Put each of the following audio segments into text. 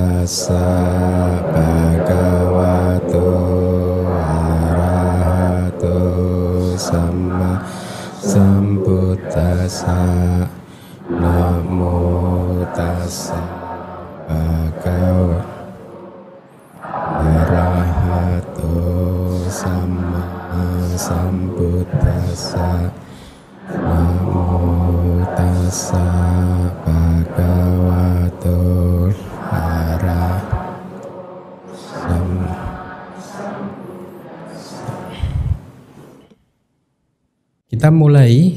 tassa bhagavato arahato sama sambuddhassa. Namo tassa bhagavato arahato sama sambuddhassa. Namo tassa bhagavato arahato sama. Kita mulai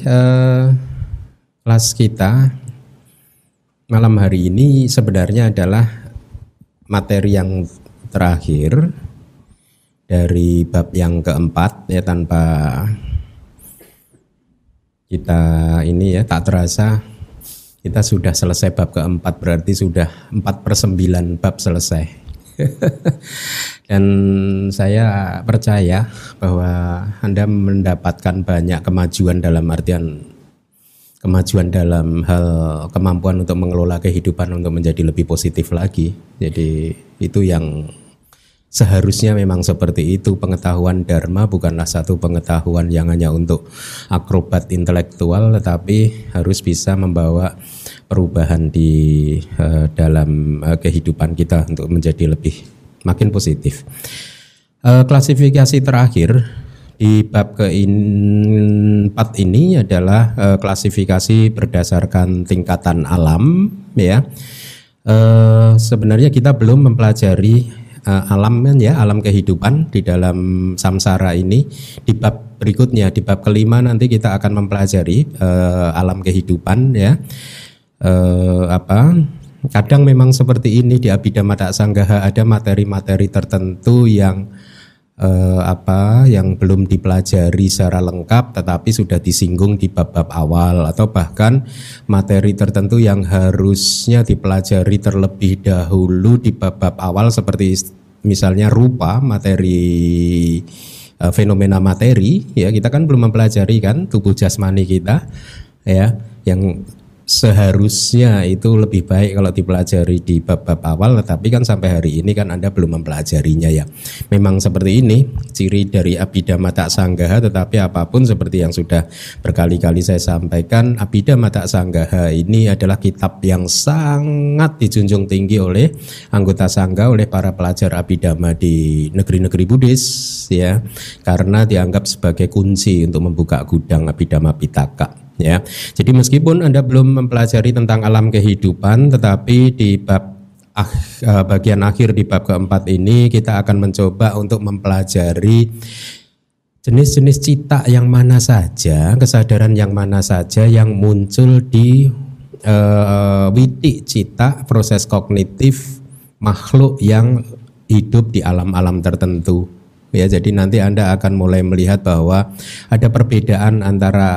kelas kita malam hari ini sebenarnya adalah materi yang terakhir dari bab yang keempat ya, tanpa kita ini ya, tak terasa kita sudah selesai bab keempat, berarti sudah 4/9 bab selesai. Dan saya percaya bahwa Anda mendapatkan banyak kemajuan, dalam artian kemajuan dalam hal kemampuan untuk mengelola kehidupan untuk menjadi lebih positif lagi. Jadi itu yang seharusnya memang seperti itu. Pengetahuan Dharma bukanlah satu pengetahuan yang hanya untuk akrobat intelektual, tetapi harus bisa membawa perubahan di dalam kehidupan kita untuk menjadi lebih makin positif. Klasifikasi terakhir di bab keempat ini adalah klasifikasi berdasarkan tingkatan alam ya. Sebenarnya kita belum mempelajari alam ya, alam kehidupan di dalam samsara ini. Di bab berikutnya, di bab kelima nanti kita akan mempelajari alam kehidupan ya. Kadang memang seperti ini di Abhidhamma Sanggaha, ada materi-materi tertentu yang yang belum dipelajari secara lengkap tetapi sudah disinggung di bab-bab awal, atau bahkan materi tertentu yang harusnya dipelajari terlebih dahulu di bab-bab awal, seperti misalnya rupa, materi fenomena materi ya, kita kan belum mempelajari kan tubuh jasmani kita ya, yang seharusnya itu lebih baik kalau dipelajari di bab-bab awal, tetapi kan sampai hari ini kan Anda belum mempelajarinya ya. Memang seperti ini ciri dari Abhidhamma Sanggaha, tetapi apapun seperti yang sudah berkali-kali saya sampaikan, Abhidhamma Sanggaha ini adalah kitab yang sangat dijunjung tinggi oleh anggota sangga, oleh para pelajar Abhidhamma di negeri-negeri Buddhis ya, karena dianggap sebagai kunci untuk membuka gudang Abhidhamma Pitaka. Ya, jadi meskipun Anda belum mempelajari tentang alam kehidupan, tetapi di bab bagian akhir di bab keempat ini kita akan mencoba untuk mempelajari jenis-jenis cita yang mana saja, kesadaran yang mana saja yang muncul di witi cita, proses kognitif makhluk yang hidup di alam-alam tertentu. Ya, jadi nanti Anda akan mulai melihat bahwa ada perbedaan antara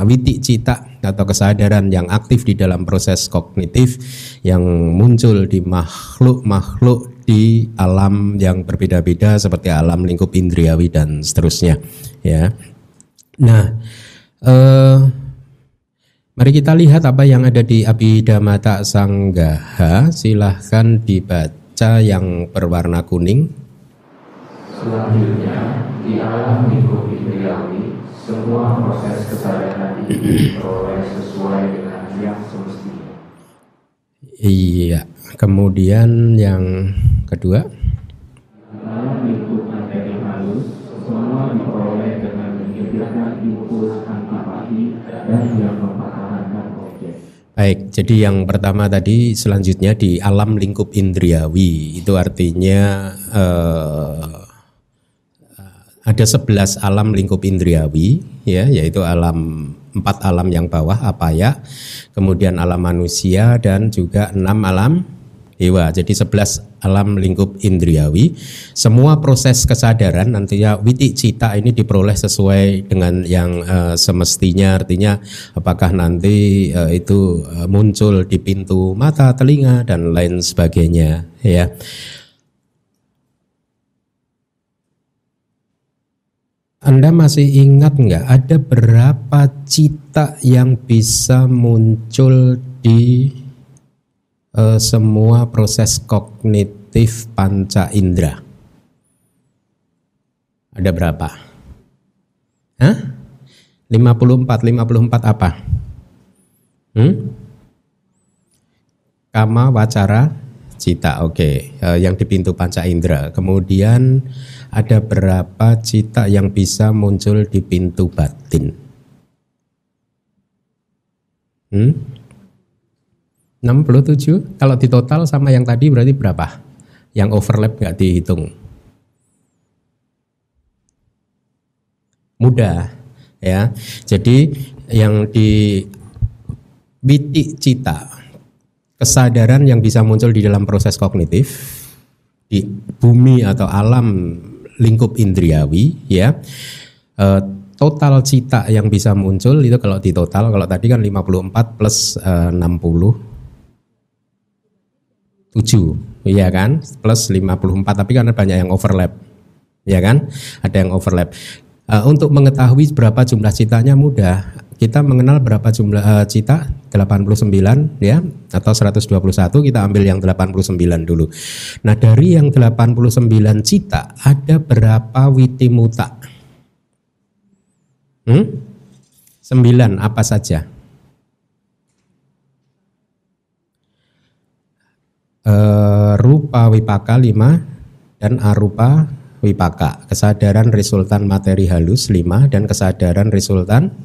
witi cita atau kesadaran yang aktif di dalam proses kognitif yang muncul di makhluk-makhluk di alam yang berbeda-beda seperti alam lingkup indriawi dan seterusnya ya. Nah, mari kita lihat apa yang ada di Abhidhamma Sanggaha. Silahkan dibaca yang berwarna kuning. Selanjutnya, di alam lingkup indriawi, semua proses kesadaran ini diperoleh sesuai dengan yang semestinya. Iya, kemudian yang kedua. Dalam lingkup materi halus, semua diperoleh dengan menyediakan impuls antipati dan yang mempertahankan objek. Baik, jadi yang pertama tadi selanjutnya di alam lingkup indriawi, itu artinya ada 11 alam lingkup indriawi ya, yaitu alam 4 alam yang bawah apaya, kemudian alam manusia dan juga 6 alam dewa. Jadi 11 alam lingkup indriawi. Semua proses kesadaran nantinya witi cita ini diperoleh sesuai dengan yang semestinya, artinya apakah nanti itu muncul di pintu mata, telinga dan lain sebagainya ya. Anda masih ingat nggak ada berapa cita yang bisa muncul di semua proses kognitif panca indera. Ada berapa? Hah? 54 apa? Kama, wacara, cita. Oke. Yang di pintu panca indera. Kemudian ada berapa cita yang bisa muncul di pintu batin? 67. Kalau di total sama yang tadi berarti berapa? Yang overlap nggak dihitung? Mudah ya. Jadi yang di witik cita, kesadaran yang bisa muncul di dalam proses kognitif di bumi atau alam lingkup indriawi ya. Total cita yang bisa muncul itu kalau di total, kalau tadi kan 54 plus 67 iya kan, plus 54, tapi karena banyak yang overlap ya kan, ada yang overlap. Untuk mengetahui berapa jumlah citanya mudah. Kita mengenal berapa jumlah cita? 89 ya, atau 121, kita ambil yang 89 dulu. Nah, dari yang 89 cita ada berapa witimuta? 9 apa saja? Rupa wipaka 5 dan arupa wipaka. Kesadaran resultan materi halus 5 dan kesadaran resultan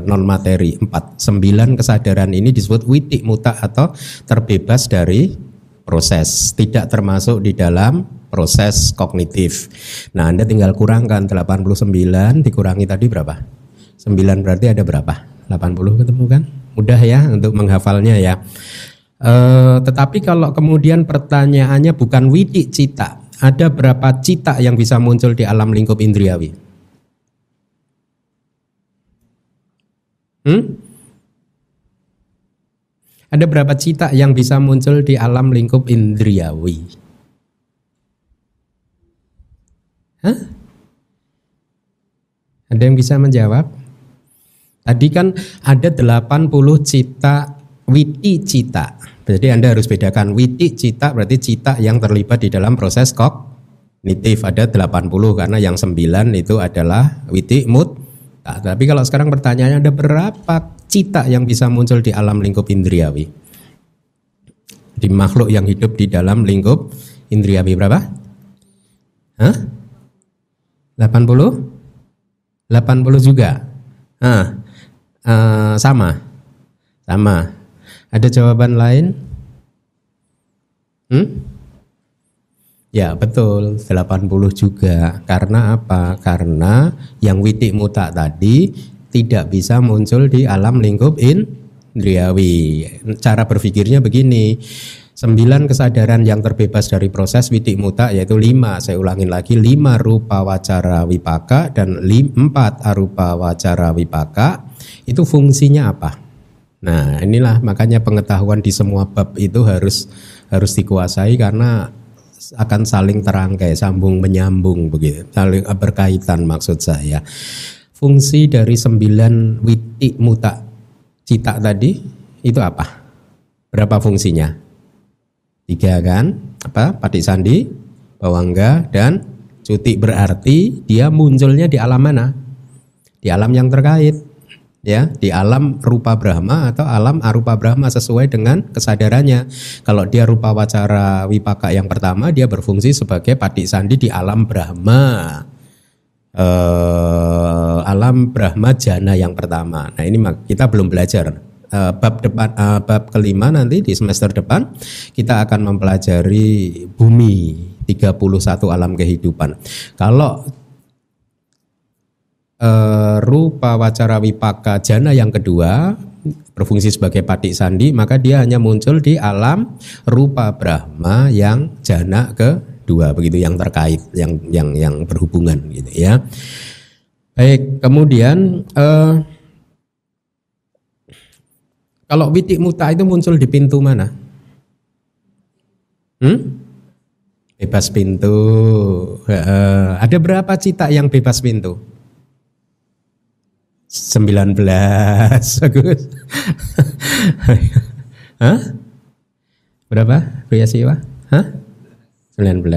non materi 4. 9 kesadaran ini disebut witik muta atau terbebas dari proses, tidak termasuk di dalam proses kognitif. Nah, Anda tinggal kurangkan 89 dikurangi tadi berapa? 9 berarti ada berapa? 80 ketemu kan? Mudah ya untuk menghafalnya ya. Tetapi kalau kemudian pertanyaannya bukan witik cita, ada berapa cita yang bisa muncul di alam lingkup indriawi? Ada berapa cita yang bisa muncul di alam lingkup indriawi? Hah? Ada yang bisa menjawab? Tadi kan ada 80 cita witi cita. Jadi Anda harus bedakan witi cita berarti cita yang terlibat di dalam proses kognitif ada 80 karena yang 9 itu adalah witi mut. Nah, tapi kalau sekarang pertanyaannya ada berapa cita yang bisa muncul di alam lingkup indriawi? Di makhluk yang hidup di dalam lingkup indriawi berapa? Hah? 80? 80 juga? Sama? Sama. Ada jawaban lain? Ya betul, 80 juga. Karena apa? Karena yang witik muta tadi tidak bisa muncul di alam lingkup indriawi. Cara berpikirnya begini, 9 kesadaran yang terbebas dari proses witik muta yaitu 5, saya ulangin lagi, 5 rupa wacara wipaka dan 4 arupa wacara wipaka. Itu fungsinya apa? Nah, inilah makanya pengetahuan di semua bab itu harus dikuasai karena akan saling terangkai, sambung menyambung begitu, saling berkaitan maksud saya. Fungsi dari 9 witik muta cita tadi itu apa? Berapa fungsinya? 3 kan? Apa? Patisandi, bawangga dan cuti, berarti dia munculnya di alam mana? Di alam yang terkait. Ya, di alam rupa Brahma atau alam arupa Brahma sesuai dengan kesadarannya. Kalau dia rupa wacara wipaka yang pertama, dia berfungsi sebagai patik sandi di alam Brahma, alam Brahma jana yang pertama. Nah ini kita belum belajar bab depan, bab kelima nanti di semester depan kita akan mempelajari bumi 31 alam kehidupan. Kalau rupa wacara wipaka jana yang kedua berfungsi sebagai patik sandi, maka dia hanya muncul di alam rupa Brahma yang jana kedua, begitu, yang terkait, yang berhubungan gitu ya. Baik, kemudian kalau witik muta itu muncul di pintu mana? Bebas pintu. Ada berapa cita yang bebas pintu? 19. Bagus. Hah? Berapa? Pria Siwa? Hah? 19.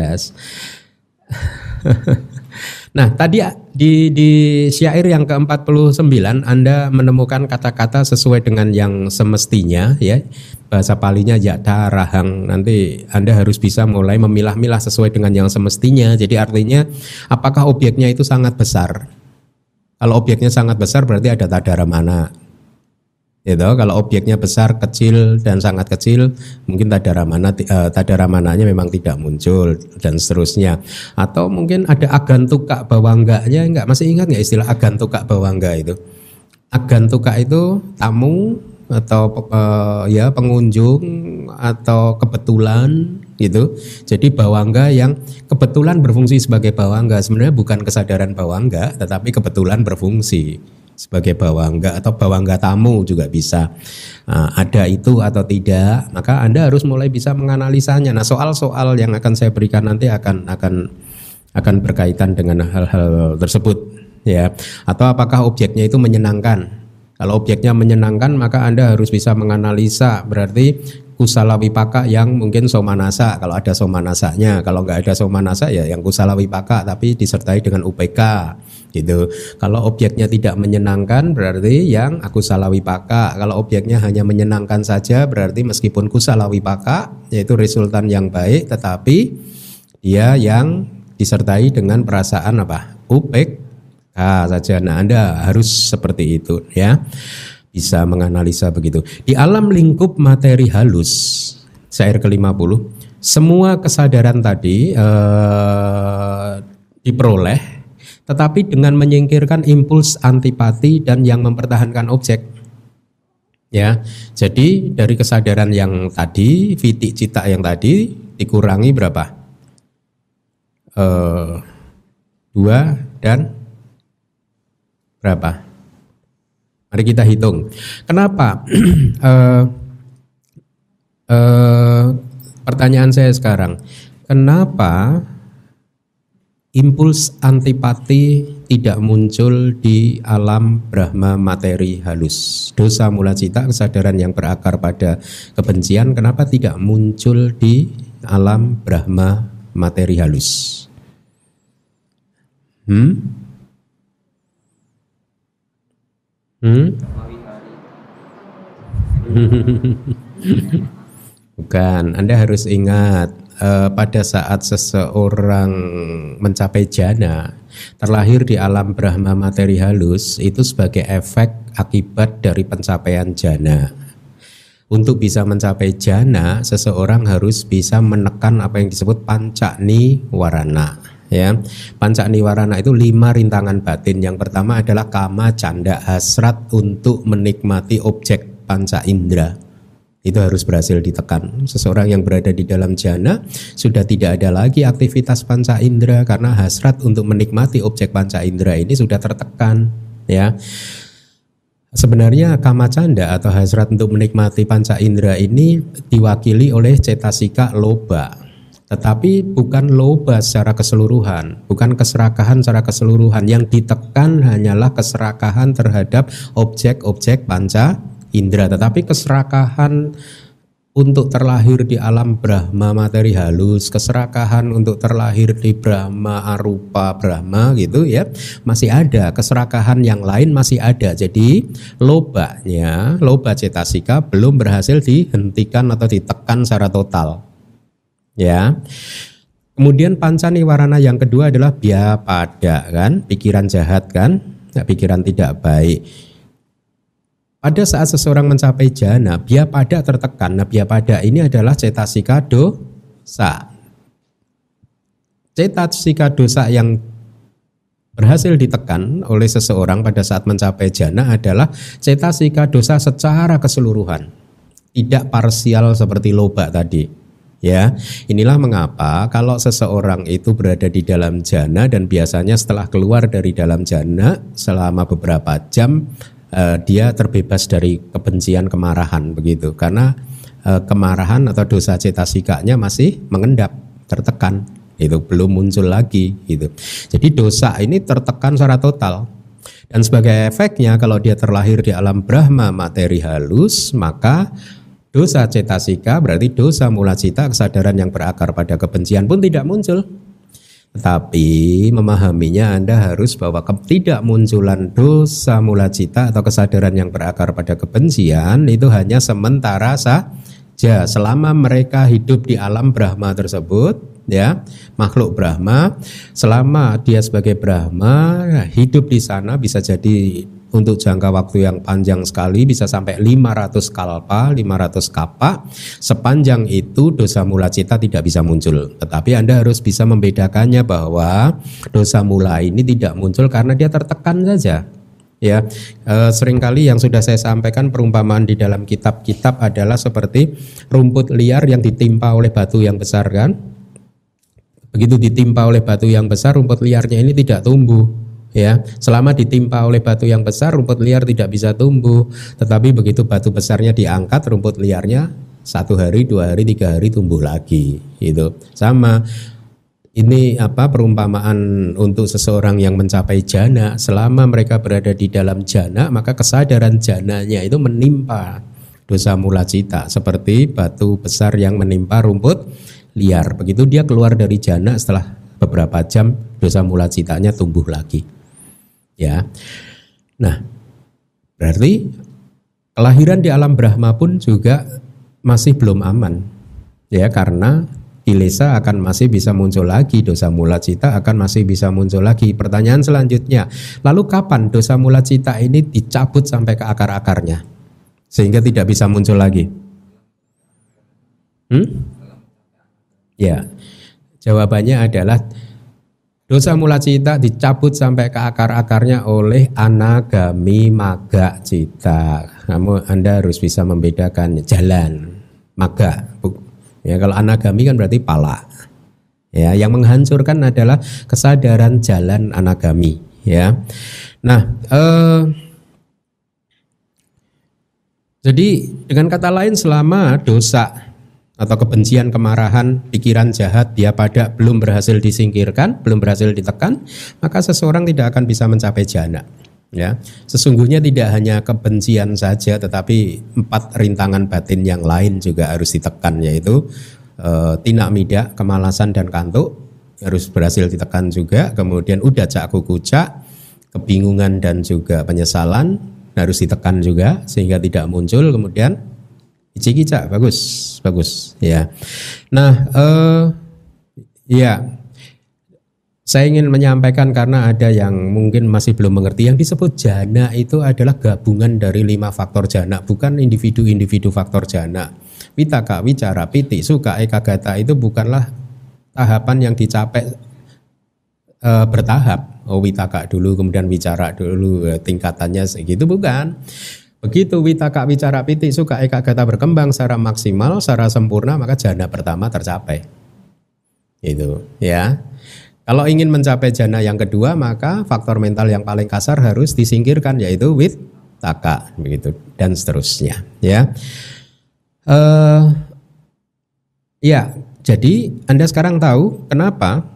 Nah, tadi di syair yang ke-49 Anda menemukan kata-kata sesuai dengan yang semestinya ya. Bahasa Palinya yata rahang. Nanti Anda harus bisa mulai memilah-milah sesuai dengan yang semestinya. Jadi artinya apakah objeknya itu sangat besar? Kalau objeknya sangat besar berarti ada tadara mana. Gitu. Kalau objeknya besar, kecil dan sangat kecil, mungkin tadara mananya memang tidak muncul dan seterusnya. Atau mungkin ada agantuka bawangganya, enggak, masih ingat nggak istilah agantuka bawangga itu? Agantuka itu tamu atau ya pengunjung atau kebetulan gitu. Jadi bawangga yang kebetulan berfungsi sebagai bawangga sebenarnya bukan kesadaran bawangga, tetapi kebetulan berfungsi sebagai bawangga atau bawangga tamu juga bisa. Ada itu atau tidak, maka Anda harus mulai bisa menganalisanya. Nah, soal-soal yang akan saya berikan nanti akan berkaitan dengan hal-hal tersebut ya. Atau apakah objeknya itu menyenangkan? Kalau objeknya menyenangkan maka Anda harus bisa menganalisa, berarti kusala wipaka yang mungkin somanasa kalau ada somanasanya. Kalau nggak ada somanasa ya yang kusala wipaka tapi disertai dengan UPK gitu. Kalau objeknya tidak menyenangkan berarti yang akusala wipaka. Kalau objeknya hanya menyenangkan saja berarti meskipun kusala wipaka yaitu resultan yang baik tetapi dia yang disertai dengan perasaan apa? UPK saja. Nah, Anda harus seperti itu ya. Bisa menganalisa begitu. Di alam lingkup materi halus, syair ke-50, semua kesadaran tadi diperoleh, tetapi dengan menyingkirkan impuls antipati dan yang mempertahankan objek. Ya, jadi dari kesadaran yang tadi, vitik cita yang tadi dikurangi berapa? 2 dan berapa? Mari kita hitung. Kenapa? Pertanyaan saya sekarang, kenapa impuls antipati tidak muncul di alam Brahma materi halus? Dosa mula cita, kesadaran yang berakar pada kebencian, kenapa tidak muncul di alam Brahma materi halus? Bukan, Anda harus ingat pada saat seseorang mencapai jana, terlahir di alam Brahma materi halus itu sebagai efek akibat dari pencapaian jana. Untuk bisa mencapai jana, seseorang harus bisa menekan apa yang disebut pancakni warana. Ya, pancakni warana itu 5 rintangan batin. Yang pertama adalah kama canda, hasrat untuk menikmati objek panca indera. Itu harus berhasil ditekan. Seseorang yang berada di dalam jana sudah tidak ada lagi aktivitas panca indera karena hasrat untuk menikmati objek panca indera ini sudah tertekan. Ya, sebenarnya kama canda atau hasrat untuk menikmati panca indera ini diwakili oleh cetasika loba. Tetapi bukan loba secara keseluruhan, bukan keserakahan secara keseluruhan. Yang ditekan hanyalah keserakahan terhadap objek-objek panca indera. Tetapi keserakahan untuk terlahir di alam Brahma materi halus, keserakahan untuk terlahir di Brahma arupa Brahma gitu ya, masih ada. Keserakahan yang lain masih ada. Jadi lobanya, loba cetasika belum berhasil dihentikan atau ditekan secara total. Ya, kemudian pancaniwarana yang kedua adalah byapada kan, pikiran jahat kan, pikiran tidak baik. Pada saat seseorang mencapai jana, byapada tertekan. Nah, byapada ini adalah cetasika dosa. Cetasika dosa yang berhasil ditekan oleh seseorang pada saat mencapai jana adalah cetasika dosa secara keseluruhan, tidak parsial seperti loba tadi. Ya, inilah mengapa kalau seseorang itu berada di dalam jana dan biasanya setelah keluar dari dalam jana selama beberapa jam dia terbebas dari kebencian, kemarahan begitu, karena kemarahan atau dosa cetasikanya masih mengendap, tertekan, itu belum muncul lagi gitu. Jadi dosa ini tertekan secara total. Dan sebagai efeknya kalau dia terlahir di alam Brahma materi halus, maka Dosa cetasika berarti dosa mula cita, kesadaran yang berakar pada kebencian pun tidak muncul. Tetapi memahaminya Anda harus bahwa ketidakmunculan dosa mula cita atau kesadaran yang berakar pada kebencian itu hanya sementara saja selama mereka hidup di alam Brahma tersebut, ya, makhluk Brahma. Selama dia sebagai Brahma hidup di sana bisa jadi untuk jangka waktu yang panjang sekali, bisa sampai 500 kalpa, 500 kapa. Sepanjang itu dosa mula cita tidak bisa muncul. Tetapi Anda harus bisa membedakannya bahwa dosa mula ini tidak muncul karena dia tertekan saja. Ya, seringkali yang sudah saya sampaikan perumpamaan di dalam kitab-kitab adalah seperti rumput liar yang ditimpa oleh batu yang besar, kan? Begitu ditimpa oleh batu yang besar, rumput liarnya ini tidak tumbuh. Ya, selama ditimpa oleh batu yang besar, rumput liar tidak bisa tumbuh. Tetapi begitu batu besarnya diangkat, rumput liarnya 1 hari, 2 hari, 3 hari tumbuh lagi. Itu sama. Ini perumpamaan untuk seseorang yang mencapai jana. Selama mereka berada di dalam jana, maka kesadaran jananya itu menimpa dosa mula cita, seperti batu besar yang menimpa rumput liar. Begitu dia keluar dari jana, setelah beberapa jam dosa mula citanya tumbuh lagi. Ya, nah berarti kelahiran di alam Brahma pun juga masih belum aman, ya, karena kilesa akan masih bisa muncul lagi, dosa mula cita akan masih bisa muncul lagi. Pertanyaan selanjutnya, lalu kapan dosa mula cita ini dicabut sampai ke akar-akarnya sehingga tidak bisa muncul lagi? Ya, jawabannya adalah dosa mula cita dicabut sampai ke akar-akarnya oleh anagami maga cita. Anda harus bisa membedakan jalan maga. Ya, kalau anagami kan berarti pala. Ya, yang menghancurkan adalah kesadaran jalan anagami. Ya, nah, jadi dengan kata lain selama dosa atau kebencian, kemarahan, pikiran jahat dia pada belum berhasil disingkirkan, belum berhasil ditekan, maka seseorang tidak akan bisa mencapai jana. Ya, sesungguhnya tidak hanya kebencian saja, tetapi 4 rintangan batin yang lain juga harus ditekan, yaitu tinak mida, kemalasan dan kantuk harus berhasil ditekan juga. Kemudian udacak kukucak, kebingungan dan juga penyesalan harus ditekan juga sehingga tidak muncul. Kemudian Cikica, bagus, ya. Nah, ya, saya ingin menyampaikan karena ada yang mungkin masih belum mengerti, yang disebut jana itu adalah gabungan dari 5 faktor jana, bukan individu-individu faktor jana. Vitaka, wicara, piti, suka, ekagata itu bukanlah tahapan yang dicapai bertahap. Oh, vitaka dulu, kemudian wicara dulu, tingkatannya segitu, bukan. Begitu vitaka, wicara, piti, suka, ekagata berkembang secara maksimal, secara sempurna, maka jana pertama tercapai. Itu, ya. Kalau ingin mencapai jana yang kedua, maka faktor mental yang paling kasar harus disingkirkan, yaitu vitaka, begitu, dan seterusnya. Ya, ya. Jadi Anda sekarang tahu kenapa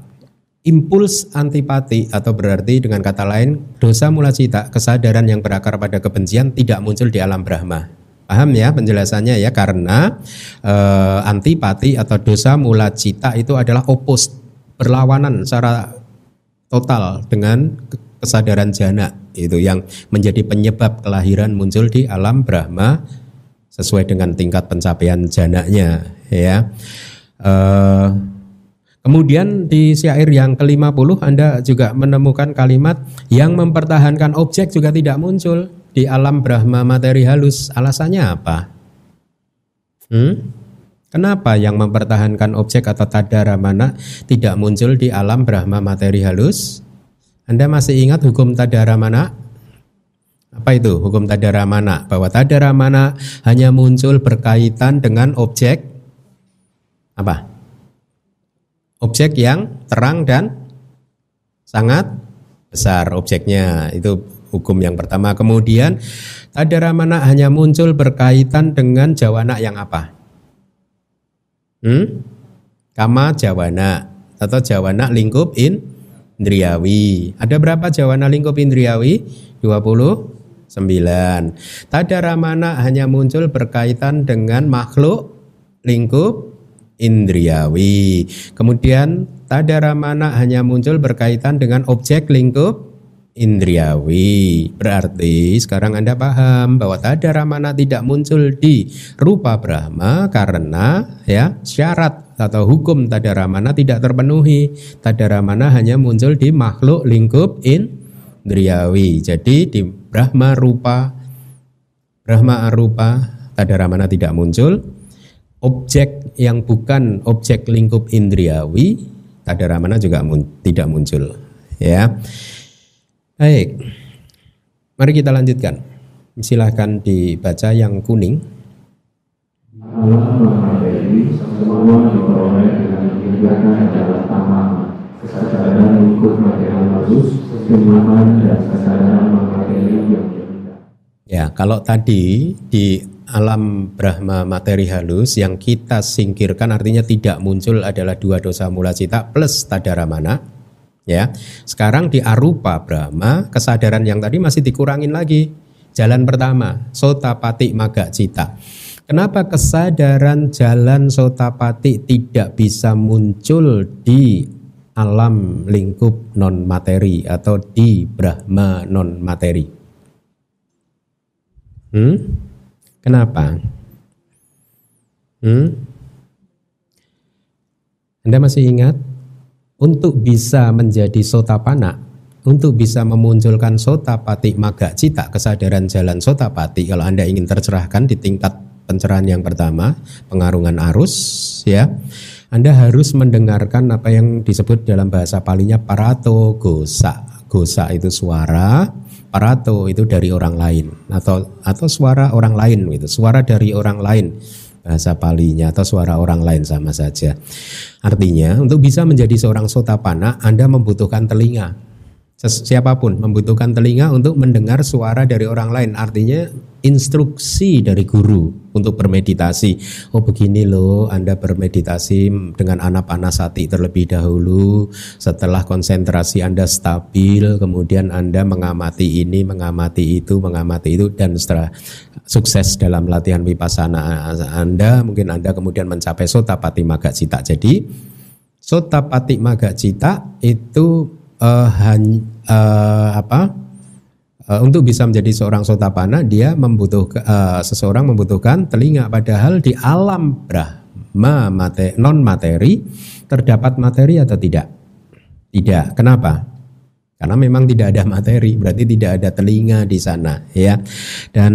impuls antipati, atau berarti dengan kata lain dosa mula cita, kesadaran yang berakar pada kebencian tidak muncul di alam Brahma. Paham ya penjelasannya ya? Karena antipati atau dosa mula cita itu adalah opus, berlawanan secara total dengan kesadaran jana, itu yang menjadi penyebab kelahiran muncul di alam Brahma sesuai dengan tingkat pencapaian jananya, ya. Kemudian di syair yang ke-50 Anda juga menemukan kalimat yang mempertahankan objek juga tidak muncul di alam Brahma materi halus. Alasannya apa? Kenapa yang mempertahankan objek atau tadaramana tidak muncul di alam Brahma materi halus? Anda masih ingat hukum tadaramana? Apa itu hukum tadaramana? Bahwa tadaramana hanya muncul berkaitan dengan objek apa? Objek yang terang dan sangat besar objeknya, itu hukum yang pertama. Kemudian tadaramana hanya muncul berkaitan dengan jawana yang apa? Kama jawana atau jawana lingkup indriawi. Ada berapa jawana lingkup indriawi? 21. 9. Tadara mana hanya muncul berkaitan dengan makhluk lingkup indriawi. Kemudian tadara mana hanya muncul berkaitan dengan objek lingkup indriawi. Berarti sekarang Anda paham bahwa tadara mana tidak muncul di rupa Brahma karena ya syarat atau hukum tadara mana tidak terpenuhi. Tadara mana hanya muncul di makhluk lingkup indriawi. Jadi di Brahma rupa, Brahma arupa, tadara mana tidak muncul. Objek yang bukan objek lingkup indriawi, tadara mana juga tidak muncul. Ya. Baik, mari kita lanjutkan. Silahkan dibaca yang kuning. Alam materi semua diperoleh dengan tindakan adalah tamama, kesadaran lingkup materi halus, senyuman dan kesadaran materi yang berbeda. Ya, kalau tadi di alam Brahma materi halus yang kita singkirkan artinya tidak muncul adalah 2 dosa mula cita plus tadara mana. Ya, sekarang di arupa Brahma kesadaran yang tadi masih dikurangin lagi. Jalan pertama, sotapati maga cita. Kenapa kesadaran jalan sotapati tidak bisa muncul di alam lingkup non materi atau di Brahma non materi? Kenapa? Anda masih ingat? Untuk bisa menjadi sotapana, untuk bisa memunculkan sotapati maga cita, kesadaran jalan sotapati, kalau Anda ingin tercerahkan di tingkat pencerahan yang pertama, pengarungan arus, ya, Anda harus mendengarkan apa yang disebut dalam bahasa Palinya parato gosa. Gosa itu suara, parato itu dari orang lain, atau suara orang lain, gitu, suara dari orang lain. Bahasa Palinya atau suara orang lain sama saja. Artinya untuk bisa menjadi seorang sotapana Anda membutuhkan telinga. Siapapun membutuhkan telinga untuk mendengar suara dari orang lain. Artinya instruksi dari guru untuk bermeditasi. Oh begini loh, Anda bermeditasi dengan anapanasati terlebih dahulu. Setelah konsentrasi Anda stabil, kemudian Anda mengamati ini, mengamati itu, dan setelah sukses dalam latihan vipassana Anda, mungkin Anda kemudian mencapai sotapati maga cita. Jadi sotapati maga cita itu untuk bisa menjadi seorang sotapana dia seseorang membutuhkan telinga, padahal di alam Brahma non materi terdapat materi atau tidak? Tidak. Kenapa? Karena memang tidak ada materi, berarti tidak ada telinga di sana, ya. Dan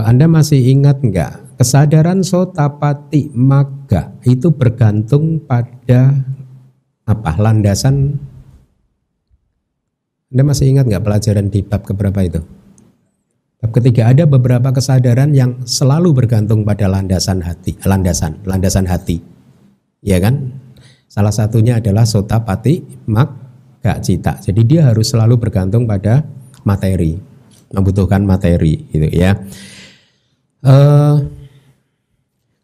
Anda masih ingat enggak? Kesadaran sotapati maga itu bergantung pada apa? Landasan. Anda masih ingat nggak pelajaran di bab keberapa itu? Bab ketiga, ada beberapa kesadaran yang selalu bergantung pada landasan hati, landasan hati, ya kan? Salah satunya adalah sotapati maga cita. Jadi dia harus selalu bergantung pada materi, membutuhkan materi, gitu ya.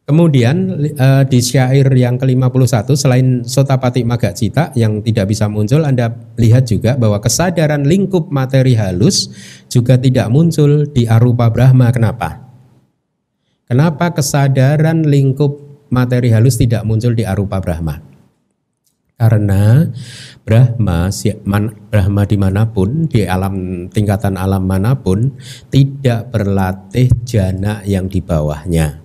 Kemudian di syair yang ke-51 selain sotapati maga cita yang tidak bisa muncul, Anda lihat juga bahwa kesadaran lingkup materi halus juga tidak muncul di arupa Brahma. Kenapa? Kenapa kesadaran lingkup materi halus tidak muncul di arupa Brahma? Karena Brahma dimanapun, di alam tingkatan alam manapun tidak berlatih jana yang di bawahnya.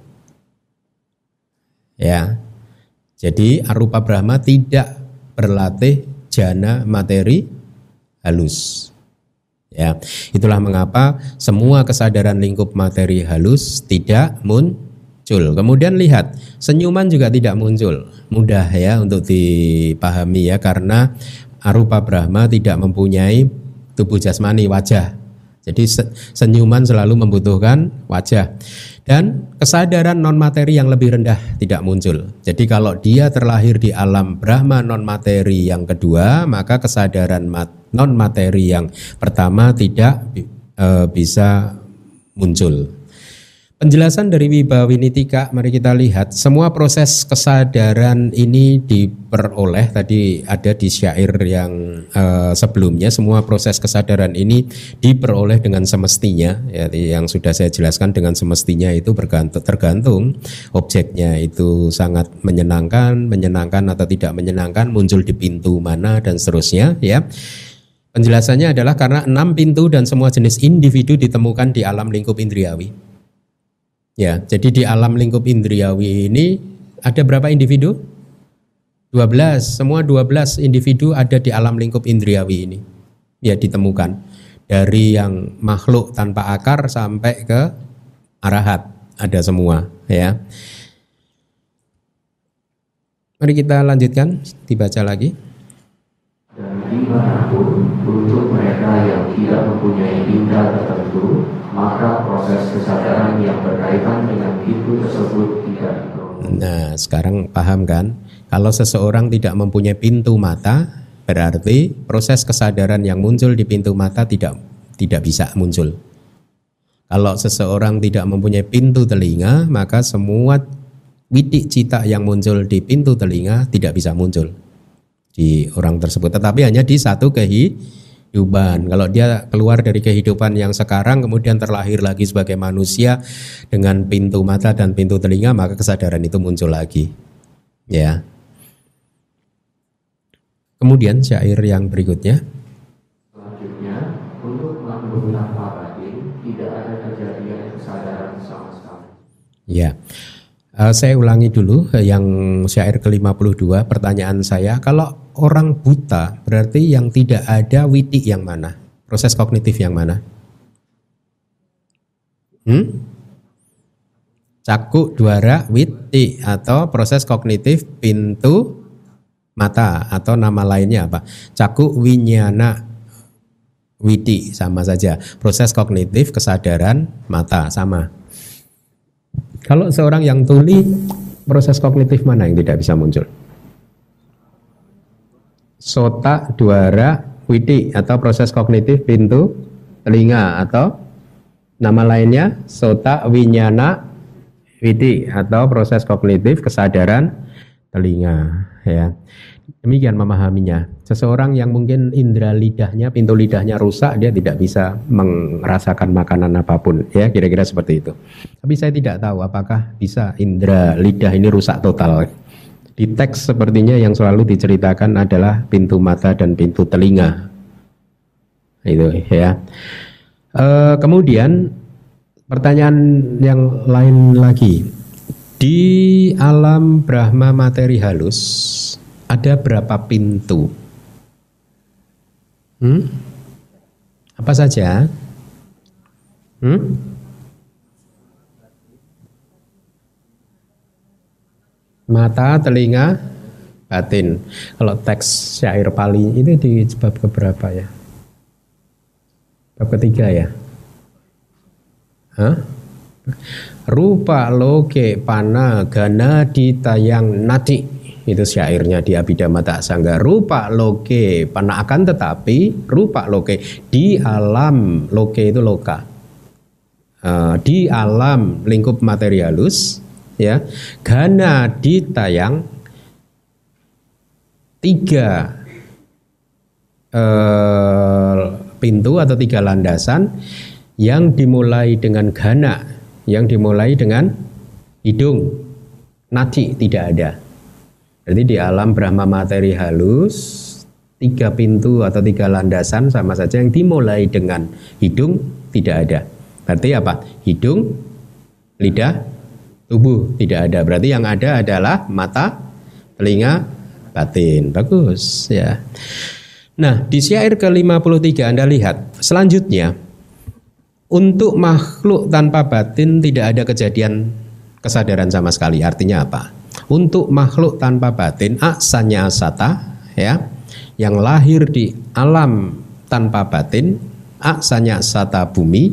Ya, jadi arupa Brahma tidak berlatih jana materi halus. Ya, itulah mengapa semua kesadaran lingkup materi halus tidak muncul. Kemudian lihat, senyuman juga tidak muncul. Mudah ya untuk dipahami ya, karena arupa Brahma tidak mempunyai tubuh jasmani, wajah. Jadi senyuman selalu membutuhkan wajah. Dan kesadaran non materi yang lebih rendah tidak muncul. Jadi kalau dia terlahir di alam Brahma non materi yang kedua, maka kesadaran non materi yang pertama tidak bisa muncul. Penjelasan dari Wibawinitika, mari kita lihat. Semua proses kesadaran ini diperoleh, tadi ada di syair yang sebelumnya, semua proses kesadaran ini diperoleh dengan semestinya, ya, yang sudah saya jelaskan. Dengan semestinya itu tergantung objeknya itu sangat menyenangkan atau tidak menyenangkan, muncul di pintu mana dan seterusnya, ya. Penjelasannya adalah karena 6 pintu dan semua jenis individu ditemukan di alam lingkup indriawi. Ya, jadi di alam lingkup indriawi ini ada berapa individu? 12, semua 12 individu ada di alam lingkup indriawi ini. Ya, ditemukan. Dari yang makhluk tanpa akar sampai ke arahat, ada semua, ya. Mari kita lanjutkan, dibaca lagi. Dan dimanapun untuk mereka yang tidak mempunyai indera tertentu, maka proses kesadaran yang berkaitan dengan pintu tersebut tidak diperoleh. Nah, sekarang paham kan? Kalau seseorang tidak mempunyai pintu mata, berarti proses kesadaran yang muncul di pintu mata tidak bisa muncul. Kalau seseorang tidak mempunyai pintu telinga, maka semua widik cita yang muncul di pintu telinga tidak bisa muncul di orang tersebut, tetapi hanya di satu kehidupan. Kalau dia keluar dari kehidupan yang sekarang kemudian terlahir lagi sebagai manusia dengan pintu mata dan pintu telinga, maka kesadaran itu muncul lagi, ya. Kemudian syair yang berikutnya. Selanjutnya, untuk makhluk tanpa batin tidak ada kejadian kesadaran sama sekali. Ya. Saya ulangi dulu yang syair ke-52. Pertanyaan saya, kalau orang buta berarti yang tidak ada widik yang mana? Proses kognitif yang mana? Caku, dwara, widik, atau proses kognitif pintu mata, atau nama lainnya apa? Caku, winyana, widik, sama saja. Proses kognitif kesadaran mata sama. Kalau seorang yang tuli, proses kognitif mana yang tidak bisa muncul? Sota, dwara, widi, atau proses kognitif pintu telinga, atau nama lainnya sota, winyana, widi, atau proses kognitif kesadaran telinga, ya. Demikian memahaminya. Seseorang yang mungkin indera lidahnya, pintu lidahnya rusak, dia tidak bisa merasakan makanan apapun, ya, kira-kira seperti itu. Tapi saya tidak tahu apakah bisa indera lidah ini rusak total. Di teks sepertinya yang selalu diceritakan adalah pintu mata dan pintu telinga. Itu, ya. Kemudian pertanyaan yang lain lagi. Di alam Brahma materi halus ada berapa pintu? Apa saja? Mata, telinga, batin. Kalau teks syair Pali itu di bab keberapa ya? Bab ketiga ya? Rupa loke pana gana ditayang nati. Itu syairnya di Abhidhamma Tak Sangga. Rupa loke pana, akan tetapi rupa loke di alam, loke itu loka, di alam lingkup materi halus, ya, gana ditayang 3 pintu atau 3 landasan yang dimulai dengan gana, yang dimulai dengan hidung, nadi tidak ada. Jadi di alam Brahma materi halus 3 pintu atau 3 landasan sama saja, yang dimulai dengan hidung tidak ada. Berarti apa? Hidung, lidah, tubuh tidak ada. Berarti yang ada adalah mata, telinga, batin. Bagus, ya. Nah, di syair ke-53 Anda lihat selanjutnya, untuk makhluk tanpa batin tidak ada kejadian kesadaran sama sekali. Artinya apa? Untuk makhluk tanpa batin, asanya asata, ya, yang lahir di alam tanpa batin, asanya asata bumi,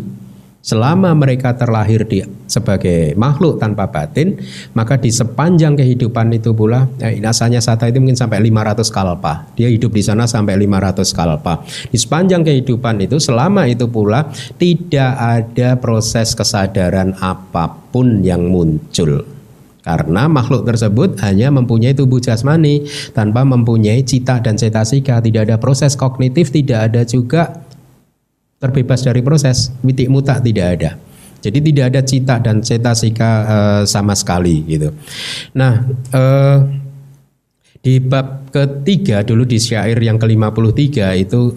Selama mereka terlahir sebagai makhluk tanpa batin, maka di sepanjang kehidupan itu pula, Asanya Sata itu mungkin sampai 500 kalpa. Dia hidup di sana sampai 500 kalpa. Di sepanjang kehidupan itu, selama itu pula tidak ada proses kesadaran apapun yang muncul. Karena makhluk tersebut hanya mempunyai tubuh jasmani tanpa mempunyai cita dan cetasika. Tidak ada proses kognitif, tidak ada juga terbebas dari proses, witik muta tidak ada. Jadi tidak ada cita dan cetasika sama sekali gitu. Nah, di bab ketiga dulu di syair yang ke-53 itu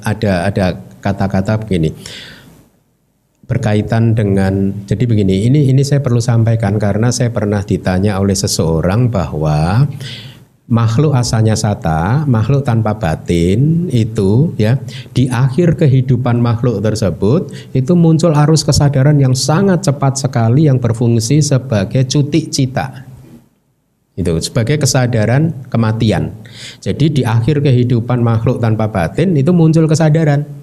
ada kata-kata begini. Berkaitan dengan, jadi begini, ini saya perlu sampaikan karena saya pernah ditanya oleh seseorang bahwa makhluk Asanya Sata, makhluk tanpa batin itu ya, di akhir kehidupan makhluk tersebut itu muncul arus kesadaran yang sangat cepat sekali yang berfungsi sebagai cuti cita. Itu sebagai kesadaran kematian. Jadi di akhir kehidupan makhluk tanpa batin itu muncul kesadaran.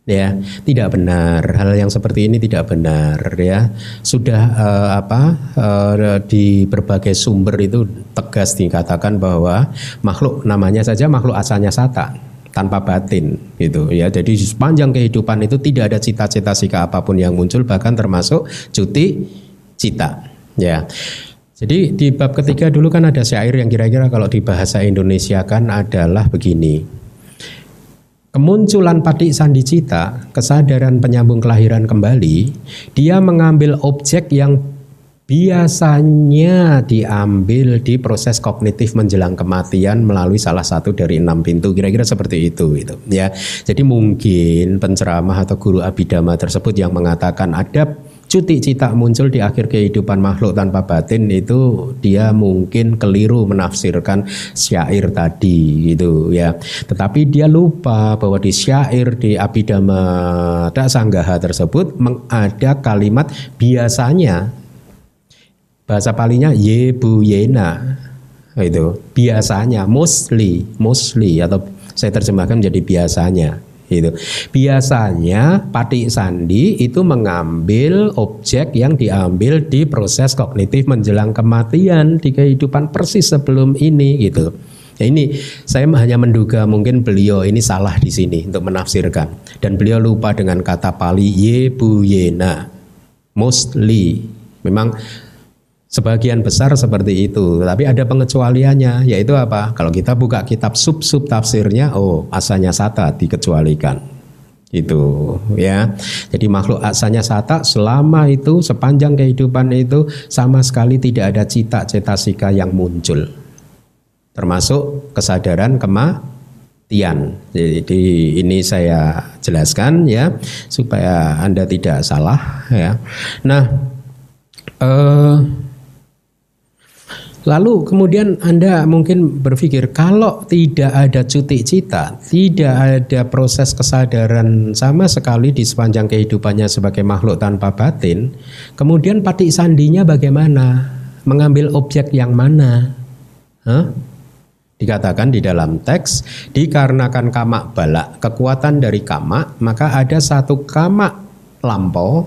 Ya, tidak benar, hal yang seperti ini tidak benar ya. Sudah di berbagai sumber itu tegas dikatakan bahwa makhluk namanya saja makhluk Asanya Sata tanpa batin gitu ya. Jadi sepanjang kehidupan itu tidak ada cita-cita sika apapun yang muncul, bahkan termasuk cuti cita ya. Jadi di bab ketiga dulu kan ada syair yang kira-kira kalau di bahasa Indonesia kan adalah begini. Kemunculan patik sandicita, kesadaran penyambung kelahiran kembali, dia mengambil objek yang biasanya diambil di proses kognitif menjelang kematian melalui salah satu dari 6 pintu, kira-kira seperti itu gitu ya. Jadi mungkin penceramah atau guru abhidhamma tersebut yang mengatakan ada cuti cita muncul di akhir kehidupan makhluk tanpa batin itu dia mungkin keliru menafsirkan syair tadi gitu ya. Tetapi dia lupa bahwa di syair di Abhidhamma Dasanggaha tersebut ada kalimat biasanya, bahasa palinya ye-bu yena, itu biasanya, mostly atau saya terjemahkan menjadi biasanya. Itu biasanya patik sandi itu mengambil objek yang diambil di proses kognitif menjelang kematian di kehidupan persis sebelum ini gitu. Ya ini saya hanya menduga mungkin beliau ini salah di sini untuk menafsirkan, dan beliau lupa dengan kata Pali ye-bu yena, mostly. Memang sebagian besar seperti itu, tapi ada pengecualiannya, yaitu apa? Kalau kita buka kitab sub-sub tafsirnya, Asanya Sata dikecualikan. Itu ya. Jadi makhluk Asanya Sata selama itu sepanjang kehidupan itu sama sekali tidak ada cita cetasika yang muncul. Termasuk kesadaran kematian. Jadi ini saya jelaskan ya supaya Anda tidak salah ya. Nah, lalu kemudian Anda mungkin berpikir kalau tidak ada cuti cita, tidak ada proses kesadaran sama sekali di sepanjang kehidupannya sebagai makhluk tanpa batin, kemudian patik sandinya bagaimana? Mengambil objek yang mana? Dikatakan di dalam teks, dikarenakan kamak balak, kekuatan dari kamak, maka ada satu kamak lampau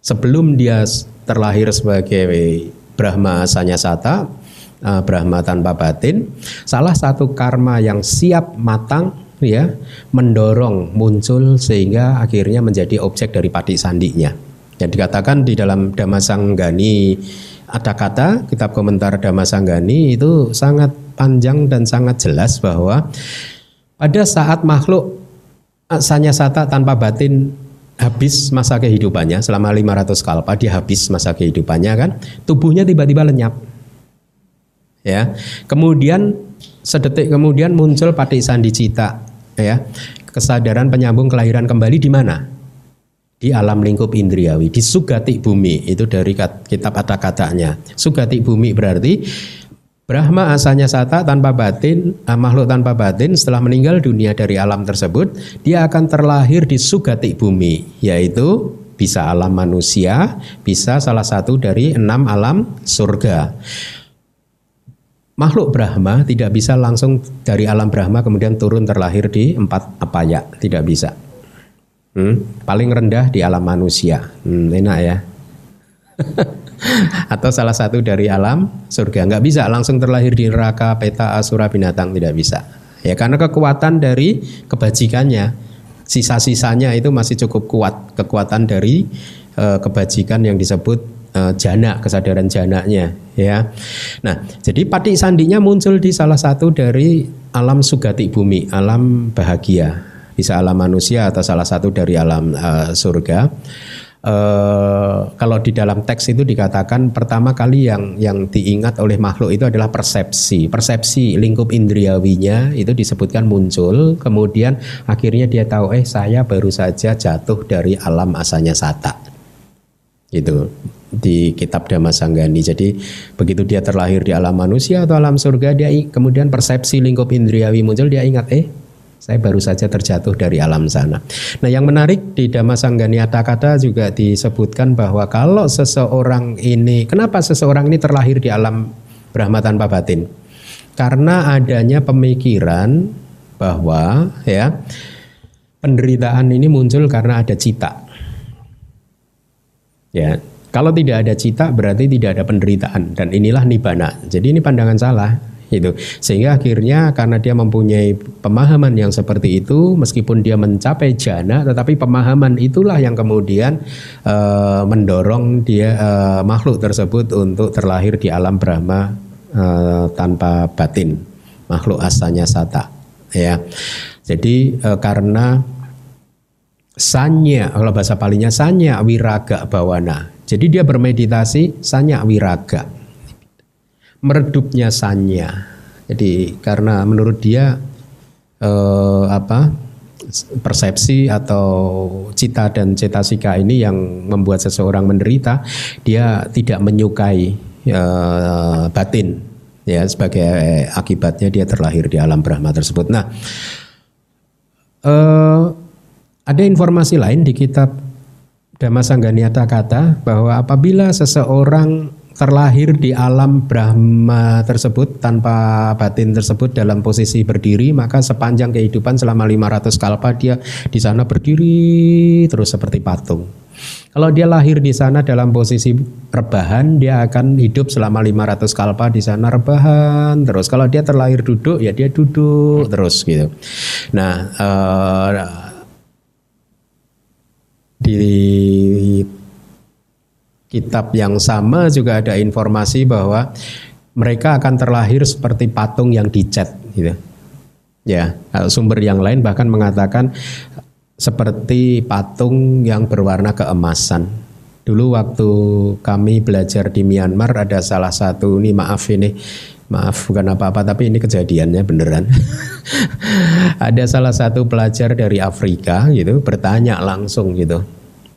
sebelum dia terlahir sebagai Brahma Asanya Sata, Brahma tanpa batin, salah satu karma yang siap matang ya mendorong muncul sehingga akhirnya menjadi objek dari patik sandinya. Yang dikatakan di dalam Dhammasanggani ada kata, kitab komentar Dhammasanggani itu sangat panjang dan sangat jelas bahwa pada saat makhluk Asanya Sata tanpa batin habis masa kehidupannya selama 500 kalpa, dia habis masa kehidupannya kan, tubuhnya tiba-tiba lenyap ya. Kemudian sedetik kemudian muncul patik sandicita ya, kesadaran penyambung kelahiran kembali di mana? Di alam lingkup indriawi, di sugati bumi. Itu dari kitab kata-katanya. Sugati bumi berarti Brahma Asanya Sata tanpa batin, makhluk tanpa batin setelah meninggal dunia dari alam tersebut, dia akan terlahir di sugati bumi, yaitu bisa alam manusia, bisa salah satu dari 6 alam surga. Makhluk Brahma tidak bisa langsung dari alam Brahma kemudian turun terlahir di 4 apaya, tidak bisa. Paling rendah di alam manusia. Enak ya. Atau salah satu dari alam surga. Nggak bisa langsung terlahir di neraka, peta, asura, binatang, tidak bisa. Ya karena kekuatan dari kebajikannya, sisa-sisanya itu masih cukup kuat. Kekuatan dari kebajikan yang disebut jana, kesadaran jananya. Ya. Nah, jadi patik sandinya muncul di salah satu dari alam sugati bumi, alam bahagia. Bisa alam manusia atau salah satu dari alam surga. Kalau di dalam teks itu dikatakan pertama kali yang diingat oleh makhluk itu adalah persepsi lingkup indriawinya itu disebutkan muncul, kemudian akhirnya dia tahu saya baru saja jatuh dari alam asanya sata, itu di kitab Dhammasanggani. Jadi begitu dia terlahir di alam manusia atau alam surga, dia kemudian persepsi lingkup indriawi muncul, dia ingat saya baru saja terjatuh dari alam sana. Nah, yang menarik di Dhammasanggani Atthakatha juga disebutkan bahwa kalau seseorang ini, kenapa seseorang ini terlahir di alam Brahma tanpa batin? Karena adanya pemikiran bahwa penderitaan ini muncul karena ada cita. Ya, kalau tidak ada cita berarti tidak ada penderitaan, dan inilah nibbana. Jadi ini pandangan salah. Gitu. Sehingga akhirnya karena dia mempunyai pemahaman yang seperti itu, meskipun dia mencapai jana, tetapi pemahaman itulah yang kemudian mendorong dia makhluk tersebut untuk terlahir di alam Brahma tanpa batin, makhluk asanya sata. Ya, jadi karena sanya, kalau bahasa palinya sanya wiraga bawana. Jadi dia bermeditasi sanya wiraga. Meredupnya sanya. Jadi karena menurut dia persepsi atau cita dan cetasika ini yang membuat seseorang menderita, dia tidak menyukai batin. Ya, sebagai akibatnya dia terlahir di alam Brahma tersebut. Nah, ada informasi lain di kitab Dhammasanggani Atthakatha bahwa apabila seseorang terlahir di alam Brahma tersebut tanpa batin tersebut dalam posisi berdiri, maka sepanjang kehidupan selama 500 kalpa dia di sana berdiri terus seperti patung. Kalau dia lahir di sana dalam posisi rebahan, dia akan hidup selama 500 kalpa di sana rebahan terus. Kalau dia terlahir duduk, ya dia duduk terus gitu. Nah, di kitab yang sama juga ada informasi bahwa mereka akan terlahir seperti patung yang dicat gitu. Ya, sumber yang lain bahkan mengatakan seperti patung yang berwarna keemasan. Dulu waktu kami belajar di Myanmar ada salah satu, maaf bukan apa-apa tapi ini kejadiannya beneran. Ada salah satu pelajar dari Afrika gitu bertanya langsung gitu.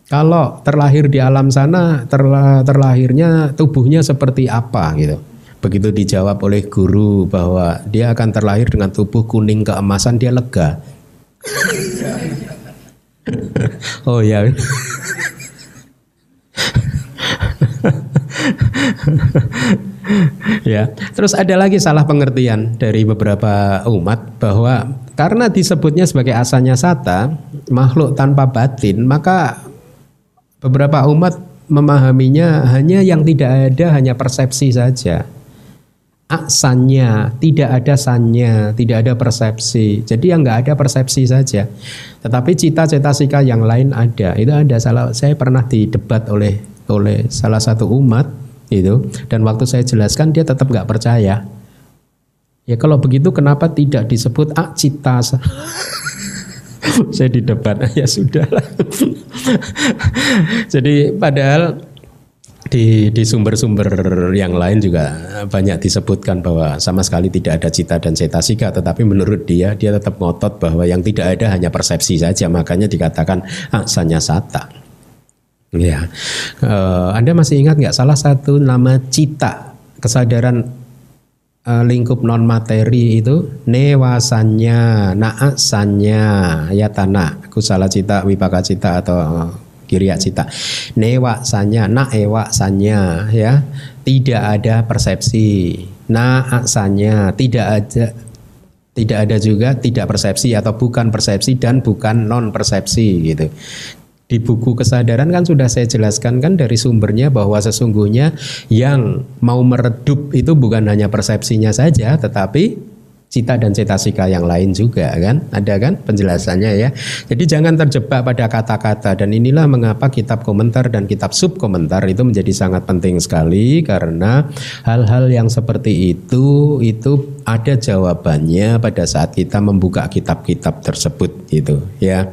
Kalau terlahir di alam sana, terlahirnya tubuhnya seperti apa gitu. Begitu dijawab oleh guru bahwa dia akan terlahir dengan tubuh kuning keemasan, dia lega. Oh ya. Ya, terus ada lagi salah pengertian dari beberapa umat bahwa karena disebutnya sebagai asanya sata, makhluk tanpa batin, maka beberapa umat memahaminya hanya yang tidak ada, hanya persepsi saja. Aksanya, tidak ada sanya, tidak ada persepsi. Jadi yang nggak ada persepsi saja. Tetapi cita-cetasika yang lain ada. Itu ada. Saya pernah didebat oleh salah satu umat itu, dan waktu saya jelaskan dia tetap nggak percaya. Ya kalau begitu kenapa tidak disebut cita? Saya didebat, ya sudahlah. Jadi padahal di sumber-sumber yang lain juga banyak disebutkan bahwa sama sekali tidak ada cita dan cetasika, tetapi menurut dia tetap ngotot bahwa yang tidak ada hanya persepsi saja, makanya dikatakan asanya sata. Ya, Anda masih ingat nggak salah satu nama cita, kesadaran lingkup non materi itu newasanya, naasanya, yatana, kusala cita, wipaka cita atau kiriya cita. Newasanya, naewasanya, ya, tidak ada persepsi. Naasanya, tidak Tidak ada juga tidak persepsi atau bukan persepsi dan bukan non persepsi gitu. Di buku kesadaran kan sudah saya jelaskan kan dari sumbernya bahwa sesungguhnya yang mau meredup itu bukan hanya persepsinya saja tetapi cita dan cetasika yang lain juga kan, ada kan penjelasannya ya. Jadi jangan terjebak pada kata-kata, dan inilah mengapa kitab komentar dan kitab subkomentar itu menjadi sangat penting sekali, karena hal-hal yang seperti itu ada jawabannya pada saat kita membuka kitab-kitab tersebut gitu ya.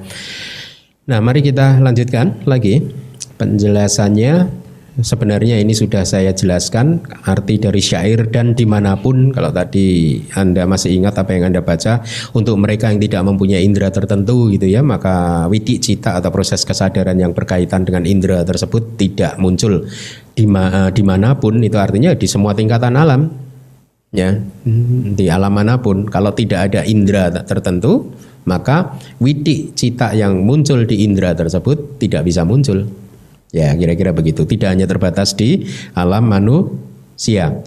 Nah, mari kita lanjutkan lagi penjelasannya. Sebenarnya ini sudah saya jelaskan arti dari syair dan dimanapun. Kalau tadi Anda masih ingat apa yang Anda baca, untuk mereka yang tidak mempunyai indera tertentu gitu ya, maka widi cita atau proses kesadaran yang berkaitan dengan indera tersebut tidak muncul dimanapun. Itu artinya di semua tingkatan alam ya, di alam manapun. Kalau tidak ada indera tertentu, maka widi cita yang muncul di indera tersebut tidak bisa muncul. Ya, kira-kira begitu. Tidak hanya terbatas di alam manusia.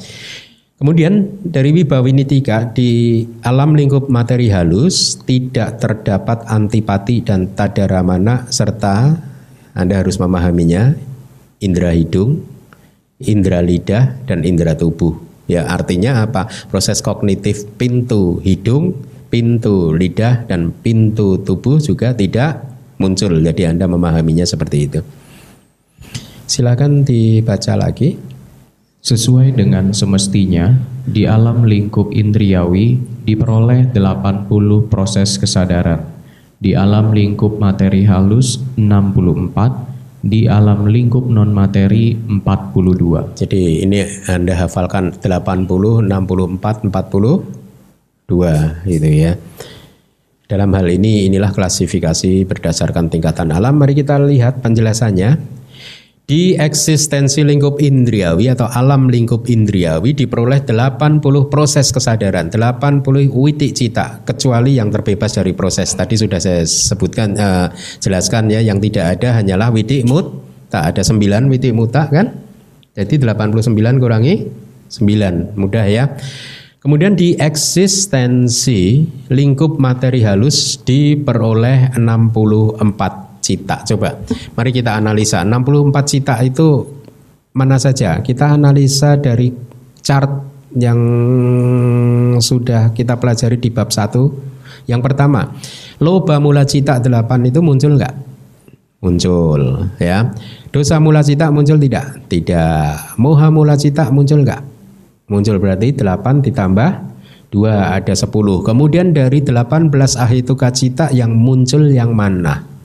Kemudian dari Wibawinitika, di alam lingkup materi halus tidak terdapat antipati dan tadaramana, serta Anda harus memahaminya indera hidung, indera lidah, dan indera tubuh. Ya, artinya apa? Proses kognitif pintu hidung, pintu lidah, dan pintu tubuh juga tidak muncul. Jadi Anda memahaminya seperti itu. Silakan dibaca lagi. Sesuai dengan semestinya, di alam lingkup indriawi diperoleh 80 proses kesadaran. Di alam lingkup materi halus 64, di alam lingkup non materi 42. Jadi ini Anda hafalkan 80, 64, 42 gitu ya. Dalam hal ini inilah klasifikasi berdasarkan tingkatan alam. Mari kita lihat penjelasannya. Di eksistensi lingkup indriawi atau alam lingkup indriawi diperoleh 80 proses kesadaran, 80 witi cita, kecuali yang terbebas dari proses. Tadi sudah saya sebutkan, jelaskan ya, yang tidak ada hanyalah witi mut, tak ada 9 witi muta kan. Jadi 89 kurangi 9, mudah ya. Kemudian di eksistensi lingkup materi halus diperoleh 64 cita. Coba mari kita analisa 64 cita itu mana saja. Kita analisa dari chart yang sudah kita pelajari di bab 1. Yang pertama, loba mula cita 8 itu muncul enggak? Muncul ya. Dosa mula cita muncul tidak? Tidak. Moha mula cita muncul enggak? Muncul, berarti 8 ditambah 2 ada 10. Kemudian dari 18 ahituka cita yang muncul yang mana?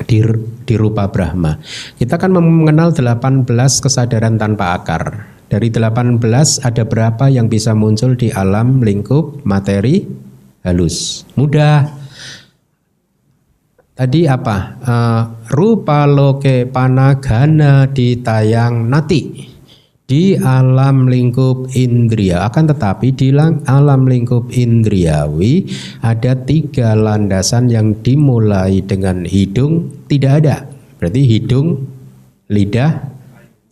Di rupa Brahma. Kita kan mengenal 18 kesadaran tanpa akar. Dari 18 ada berapa yang bisa muncul di alam lingkup materi halus? Mudah. Tadi apa? Rupa loke panagana ditayang nati di alam lingkup indria. Akan tetapi di alam lingkup indriawi ada 3 landasan yang dimulai dengan hidung tidak ada. Berarti hidung, lidah,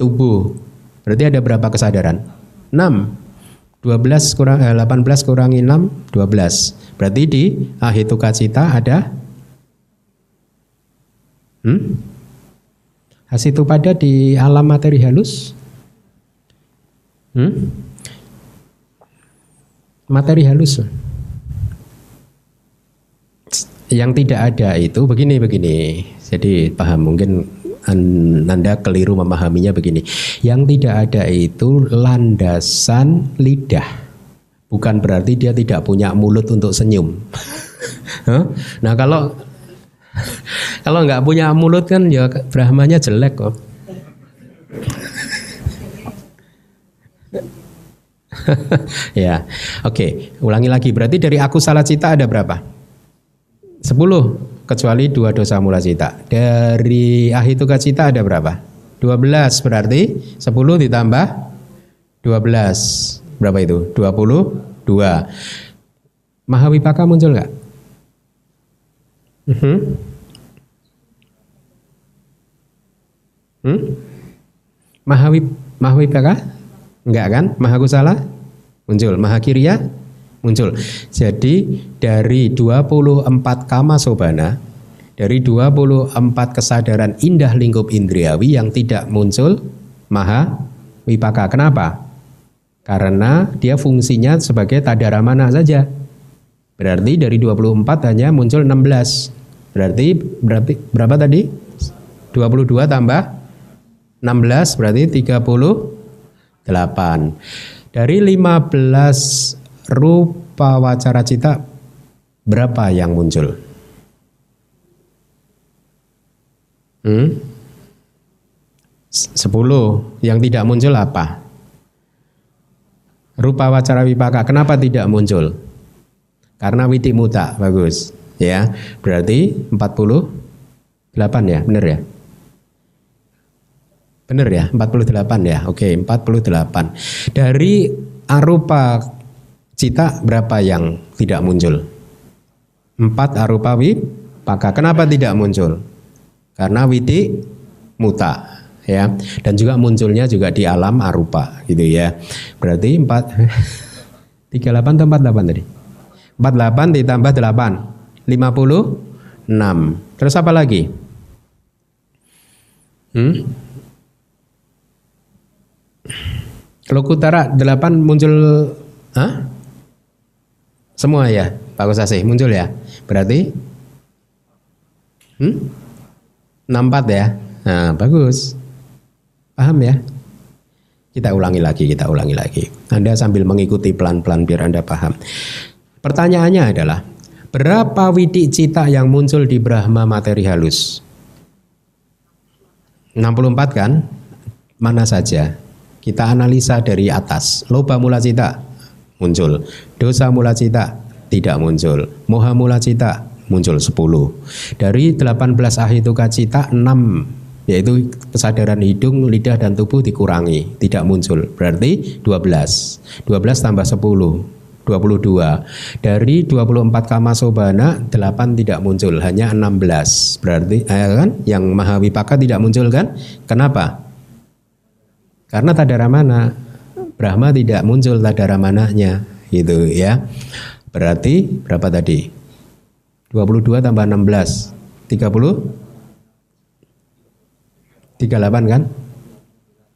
tubuh. Berarti ada berapa kesadaran? 6. 18 kurangi 6, 12. Berarti di ahituka cita ada Hasitu pada di alam materi halus. Materi halus yang tidak ada itu begini. Jadi paham, mungkin Anda keliru memahaminya begini. Yang tidak ada itu landasan lidah. Bukan berarti dia tidak punya mulut untuk senyum. Nah kalau nggak punya mulut kan ya Brahmanya jelek kok. Ya, oke. Ulangi lagi. Berarti dari akusala cita ada berapa? 10, kecuali 2 dosa mula cita. Dari ahituka cita ada berapa? 12, berarti 10 ditambah 12. Berapa itu? 22. Mahawipaka muncul nggak? Mahawipaka? Enggak kan? Mahakusala muncul. Mahakiriya muncul. Jadi dari 24 kama sobana, dari 24 kesadaran indah lingkup indriawi yang tidak muncul maha wipaka. Kenapa? Karena dia fungsinya sebagai tadaramana saja. Berarti dari 24 hanya muncul 16. Berarti berapa tadi? 22 tambah 16 berarti 38. Dari 15 rupa wacara cita berapa yang muncul? 10. Yang tidak muncul apa? Rupa wacara wipaka. Kenapa tidak muncul? Karena witi muta. Bagus. Ya, berarti 48 ya, benar ya? Benar ya, 48 ya. Oke, 48. Dari arupa cita berapa yang tidak muncul? 4 arupa wipaka. Kenapa tidak muncul? Karena witi muta, ya. Dan juga munculnya juga di alam arupa, gitu ya. Berarti 38 atau 48 tadi? 48 ditambah 8, 56. Terus apa lagi? Lokutara 8 muncul, semua ya, Pak Kusasih muncul ya. Berarti 64 ya. Nah, bagus. Paham ya? Kita ulangi lagi. Anda sambil mengikuti pelan-pelan biar Anda paham. Pertanyaannya adalah, berapa widi cita yang muncul di Brahma materi halus? 64 kan? Mana saja? Kita analisa dari atas. Loba mula cita muncul, dosa mula cita tidak muncul, moha mula cita muncul 10. Dari 18 ahituka cita 6, yaitu kesadaran hidung, lidah dan tubuh dikurangi, tidak muncul. Berarti 12. 12 tambah 10, 22. Dari 24 kama sobana 8 tidak muncul, hanya 16. Berarti kan yang maha wipaka tidak muncul kan? Kenapa? Karena tadaramana, Brahma tidak muncul tadaramananya, gitu ya. Berarti berapa tadi? 22 tambah 16, 30? 38 kan?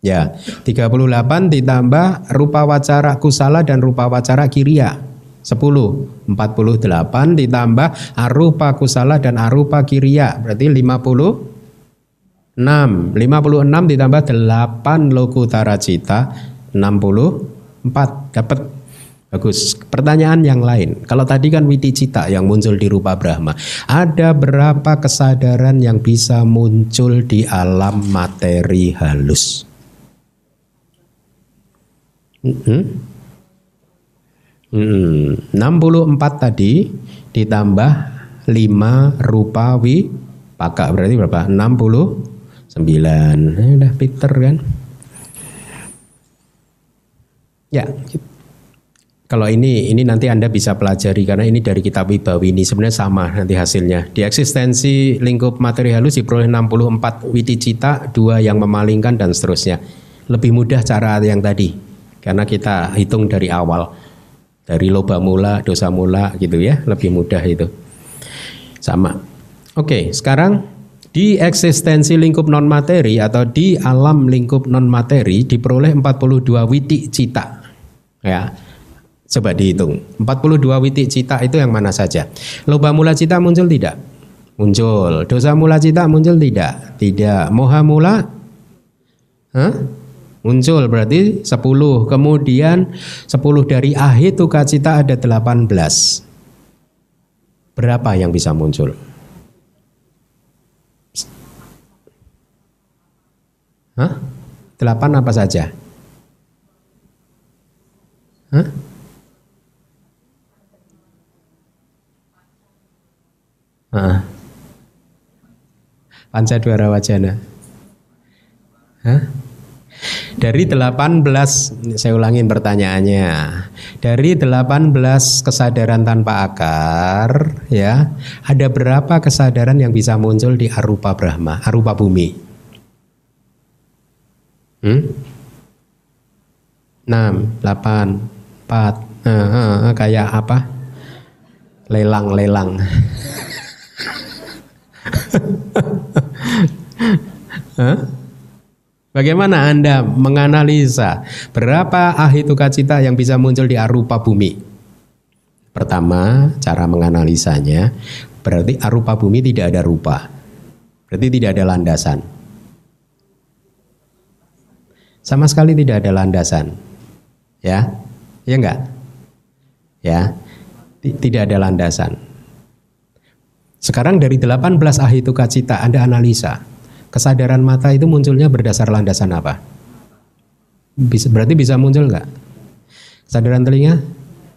Ya, 38 ditambah rupa wacara kusala dan rupa wacara kiriya 10, 48 ditambah arupa kusala dan arupa kiriya berarti 56 ditambah 8 lokutara cita 64 dapat. Bagus. Pertanyaan yang lain, kalau tadi kan witi cita yang muncul di rupa Brahma, ada berapa kesadaran yang bisa muncul di alam materi halus? 64 tadi ditambah 5 rupa wipaka berarti berapa? 69. Udah pinter kan? Ya. Kalau ini nanti Anda bisa pelajari karena ini dari kitab Wibawini, sebenarnya sama nanti hasilnya. Di eksistensi lingkup materi halus diperoleh 64 witi cita, 2 yang memalingkan dan seterusnya. Lebih mudah cara yang tadi karena kita hitung dari awal. Dari loba mula, dosa mula gitu ya, lebih mudah itu. Sama. Oke, sekarang di eksistensi lingkup non materi atau di alam lingkup non materi diperoleh 42 witi cita. Ya. Coba dihitung. 42 witi cita itu yang mana saja? Loba mula cita muncul tidak? Muncul. Dosa mula cita muncul tidak? Tidak. Moha mula? Muncul berarti 10. Kemudian 10 dari ahituka cita ada 18. Berapa yang bisa muncul? Hah? 8 apa saja? Hah? Pancadwara wajana. Hah? Dari 18, saya ulangin pertanyaannya. Dari 18 kesadaran tanpa akar, ya, ada berapa kesadaran yang bisa muncul di arupa Brahma, arupa bumi? 6, 8, 4, Kayak apa? Lelang-lelang. Bagaimana Anda menganalisa berapa ahituka cita yang bisa muncul di arupa bumi? Pertama, cara menganalisanya berarti arupa bumi tidak ada rupa. Berarti tidak ada landasan. Sama sekali tidak ada landasan. Ya? Ya enggak? Ya. Tidak ada landasan. Sekarang dari 18 ahituka cita Anda analisa. Kesadaran mata itu munculnya berdasar landasan apa? Berarti bisa muncul enggak? Kesadaran telinga?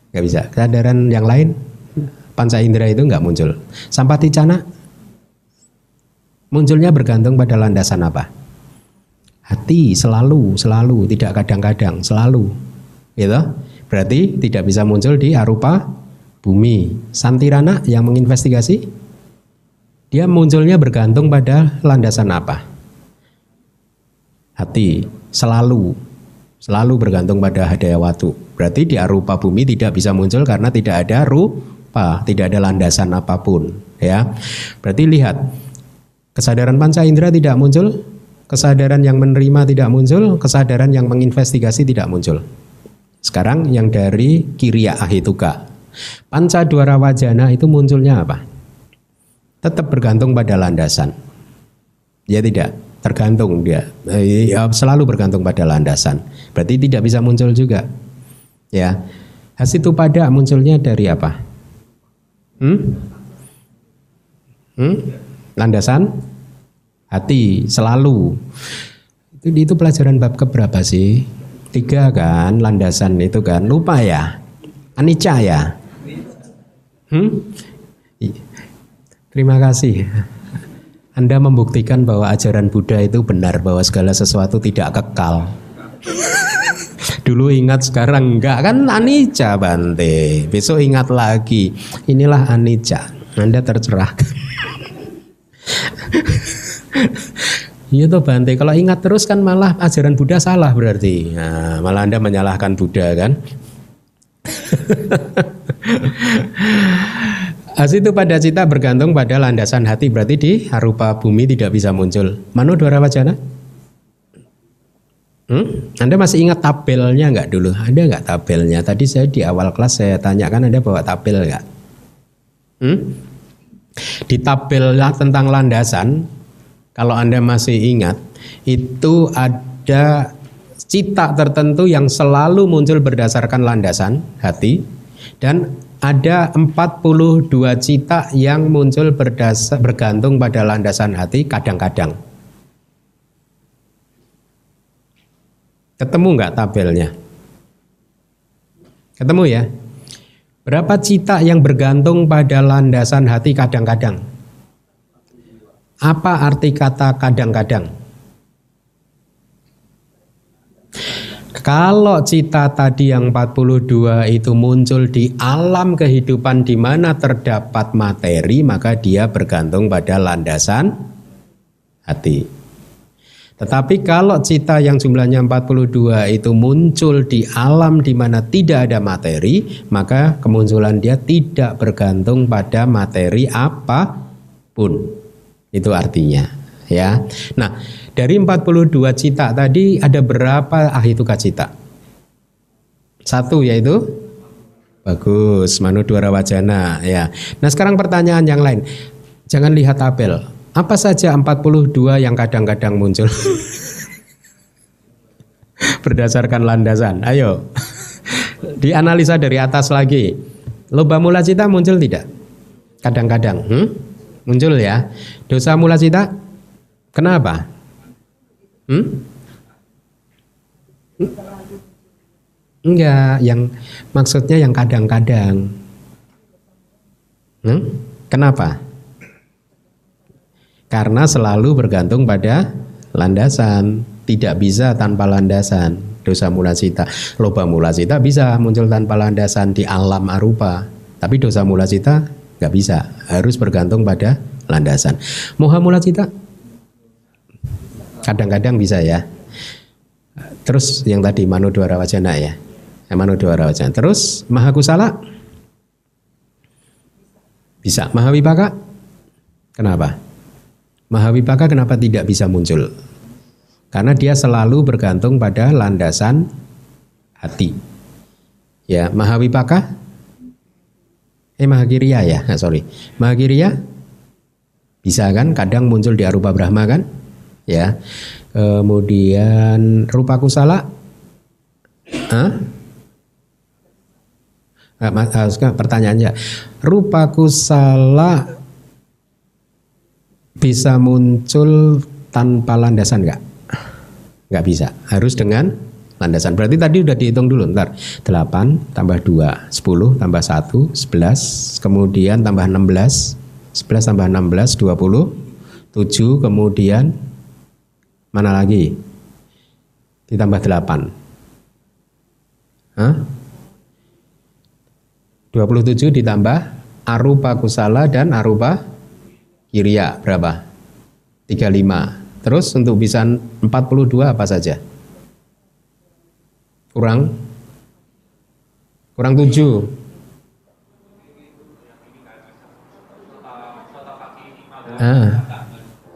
Enggak bisa. Kesadaran yang lain? Panca indera itu enggak muncul. Sampaticana? Munculnya bergantung pada landasan apa? Hati selalu, tidak kadang-kadang, selalu. Gitu? Berarti tidak bisa muncul di arupa bumi. Santirana yang menginvestigasi? Dia munculnya bergantung pada landasan apa? Hati selalu bergantung pada hadaya watu. Berarti di arupa bumi tidak bisa muncul karena tidak ada rupa, tidak ada landasan apapun. Ya, berarti lihat kesadaran panca indera tidak muncul, kesadaran yang menerima tidak muncul, kesadaran yang menginvestigasi tidak muncul. Sekarang yang dari kiriya ahituka, panca dwara wajana itu munculnya apa? Tetap bergantung pada landasan. Ya tidak, tergantung dia. Selalu bergantung pada landasan. Berarti tidak bisa muncul juga. Ya. Hasitupada munculnya dari apa? Landasan hati selalu. Itu pelajaran bab keberapa sih? 3 kan, landasan itu kan. Lupa ya? Anicca ya? Terima kasih. Anda membuktikan bahwa ajaran Buddha itu benar, bahwa segala sesuatu tidak kekal. Dulu ingat, sekarang enggak, kan anicca Bante. Besok ingat lagi, inilah anicca. Anda tercerahkan. Iya tuh Bante, kalau ingat terus kan malah ajaran Buddha salah berarti. Nah, malah Anda menyalahkan Buddha kan. Asitu pada cita bergantung pada landasan hati, berarti di arupa bumi tidak bisa muncul. Mano dwara wajana? Anda masih ingat tabelnya nggak dulu? Ada nggak tabelnya? Tadi saya di awal kelas saya tanyakan, Anda bawa tabel nggak? Di tabel tentang landasan, kalau Anda masih ingat, itu ada cita tertentu yang selalu muncul berdasarkan landasan hati, dan ada 42 cita yang muncul bergantung pada landasan hati kadang-kadang. Ketemu nggak tabelnya? Ketemu ya? Berapa cita yang bergantung pada landasan hati kadang-kadang? Apa arti kata kadang-kadang? Kalau cita tadi yang 42 itu muncul di alam kehidupan di mana terdapat materi, maka dia bergantung pada landasan hati. Tetapi kalau cita yang jumlahnya 42 itu muncul di alam di mana tidak ada materi, maka kemunculan dia tidak bergantung pada materi apapun. Itu artinya, ya. Nah, dari 42 cita tadi ada berapa ahituka cita? 1 yaitu bagus, mano dwara wajana, ya. Nah, sekarang pertanyaan yang lain. Jangan lihat tabel. Apa saja 42 yang kadang-kadang muncul? Berdasarkan landasan. Ayo. Dianalisa dari atas lagi. Loba mula cita muncul tidak? Kadang-kadang. Muncul ya. Dosa mula cita? Kenapa? Enggak, yang maksudnya yang kadang-kadang. Kenapa? Karena selalu bergantung pada landasan, tidak bisa tanpa landasan. Dosa mula cita, loba mula cita bisa muncul tanpa landasan di alam arupa, tapi dosa mula cita nggak bisa, harus bergantung pada landasan. Moha mula cita kadang-kadang bisa ya. Terus yang tadi mano dwara wajana ya. Manodwara Wacan. Terus Mahakusala bisa. Mahawipaka kenapa? Mahawipaka kenapa tidak bisa muncul? Karena dia selalu bergantung pada landasan hati. Ya, Mahawipaka Mahakiriya ya, sorry. Mahakiriya bisa kan, kadang muncul di arupa Brahma kan? Ya. Kemudian Rupa Kusala pertanyaannya, Rupa Kusala bisa muncul tanpa landasan enggak? Enggak bisa, harus dengan landasan. Berarti tadi udah dihitung dulu, ntar 8 tambah 2, 10 tambah 1, 11, kemudian tambah 16, 11 tambah 16, 20, 7, kemudian mana lagi? Ditambah 8. 27 ditambah arupa kusala dan arupa kiriya berapa? 35. Terus untuk bisa 42 apa saja? Kurang 7.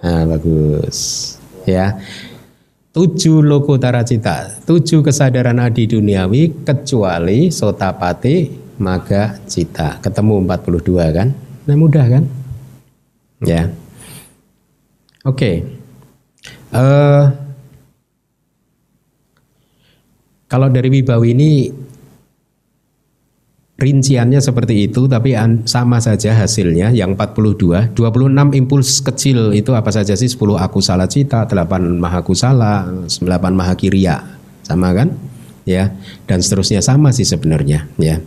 Bagus. Ya. 7 lokutara cita, 7 kesadaran adi duniawi kecuali sotapati maga cita. Ketemu 42 kan? Nah, mudah kan? Ya. Oke. Kalau dari Wibawi ini rinciannya seperti itu, tapi sama saja hasilnya yang 42, 26 impuls kecil itu apa saja sih? 10 akusala cita, 8 mahakusala, 8 mahakiriya. Sama kan? Ya, dan seterusnya sama sih sebenarnya, ya.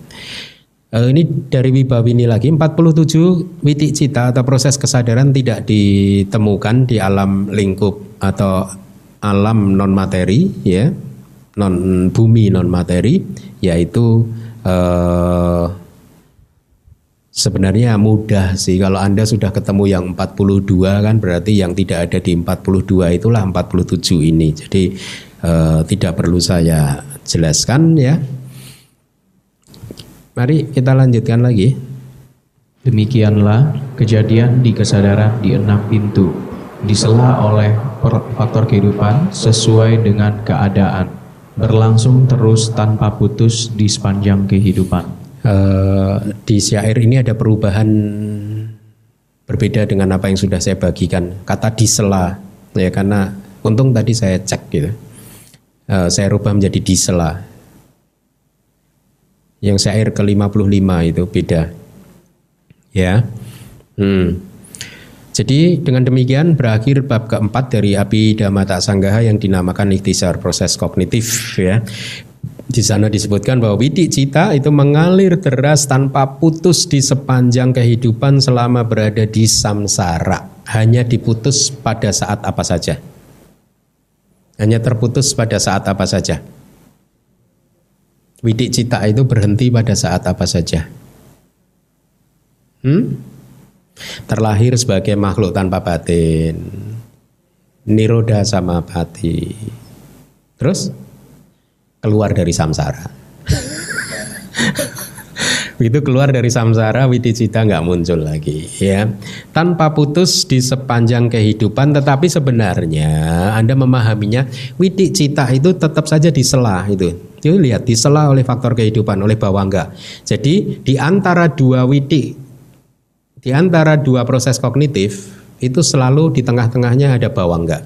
Ini dari Wibawi ini lagi 47 witik cita atau proses kesadaran tidak ditemukan di alam lingkup atau alam non materi, ya. Non bumi non materi, yaitu sebenarnya mudah sih. Kalau Anda sudah ketemu yang 42 kan berarti yang tidak ada di 42 itulah 47 ini. Jadi tidak perlu saya jelaskan ya. Mari kita lanjutkan lagi. Demikianlah kejadian di kesadaran di 6 pintu, disela oleh faktor kehidupan sesuai dengan keadaan, berlangsung terus tanpa putus di sepanjang kehidupan. Di syair ini ada perubahan berbeda dengan apa yang sudah saya bagikan. Kata disela, ya karena untung tadi saya cek gitu. Saya rubah menjadi disela. Yang syair ke-55 itu beda. Ya. Jadi dengan demikian berakhir bab keempat dari Abhidhamma Sanggaha yang dinamakan ikhtisar proses kognitif ya. Di sana disebutkan bahwa widik cita itu mengalir deras tanpa putus di sepanjang kehidupan selama berada di samsara. Hanya diputus pada saat apa saja? Hanya terputus pada saat apa saja? Widik cita itu berhenti pada saat apa saja? Terlahir sebagai makhluk tanpa batin, nirodha samapati, terus keluar dari samsara. Begitu keluar dari samsara, widik cita nggak muncul lagi, ya. Tanpa putus di sepanjang kehidupan, tetapi sebenarnya Anda memahaminya, widik cita itu tetap saja disela itu. Itu lihat disela oleh faktor kehidupan, oleh bawangga. Jadi di antara dua widik, di antara dua proses kognitif itu selalu di tengah-tengahnya ada bawangga.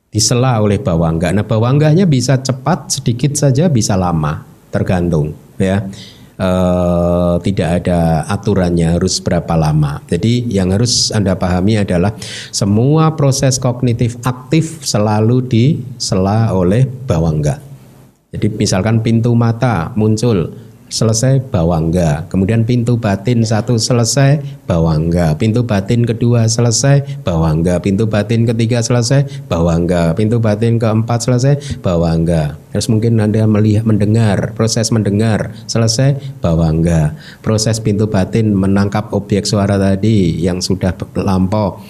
Disela oleh bawangga. Nah, bawangganya bisa cepat sedikit saja, bisa lama, tergantung ya. Tidak ada aturannya harus berapa lama. Jadi yang harus Anda pahami adalah semua proses kognitif aktif selalu disela oleh bawangga. Jadi misalkan pintu mata muncul, selesai bawangga. Kemudian pintu batin 1 selesai, bawangga. Pintu batin kedua selesai, bawangga. Pintu batin ketiga selesai, bawangga. Pintu batin keempat selesai, bawangga. Terus mungkin Anda melihat, mendengar, proses mendengar selesai, bawangga. Proses pintu batin menangkap objek suara tadi yang sudah lampau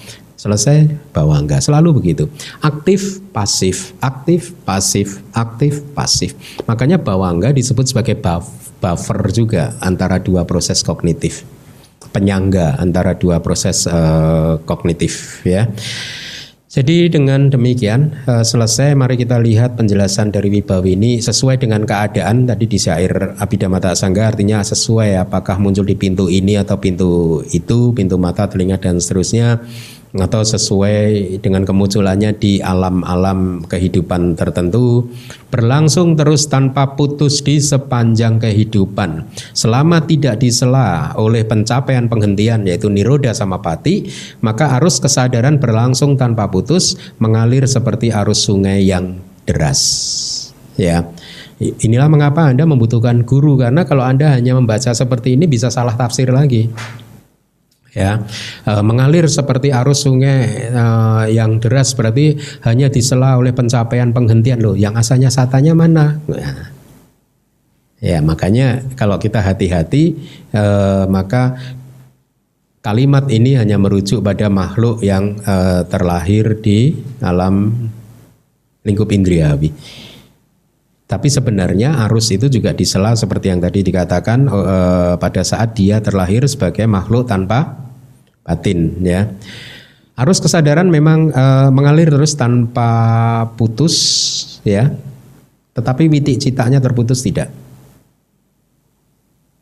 Selesai bawangga, selalu begitu. Aktif, pasif, aktif, pasif, aktif, pasif. Makanya bawangga disebut sebagai buffer juga antara dua proses kognitif. Penyangga antara dua proses kognitif ya. Jadi dengan demikian selesai, mari kita lihat penjelasan dari Wibawi ini sesuai dengan keadaan tadi di syair Abhidhamma Sangga, artinya sesuai apakah muncul di pintu ini atau pintu itu, pintu mata, telinga dan seterusnya, atau sesuai dengan kemunculannya di alam-alam kehidupan tertentu, berlangsung terus tanpa putus di sepanjang kehidupan, selama tidak disela oleh pencapaian penghentian yaitu nirodha samapatti, maka arus kesadaran berlangsung tanpa putus, mengalir seperti arus sungai yang deras. Ya, inilah mengapa Anda membutuhkan guru, karena kalau Anda hanya membaca seperti ini bisa salah tafsir lagi. Ya, mengalir seperti arus sungai yang deras berarti hanya disela oleh pencapaian penghentian. Loh, yang asalnya satanya mana? Nah, ya, makanya kalau kita hati-hati maka kalimat ini hanya merujuk pada makhluk yang terlahir di alam lingkup indriawi. Tapi sebenarnya arus itu juga disela seperti yang tadi dikatakan pada saat dia terlahir sebagai makhluk tanpa batin ya. Arus kesadaran memang mengalir terus tanpa putus ya. Tetapi witik citanya terputus tidak?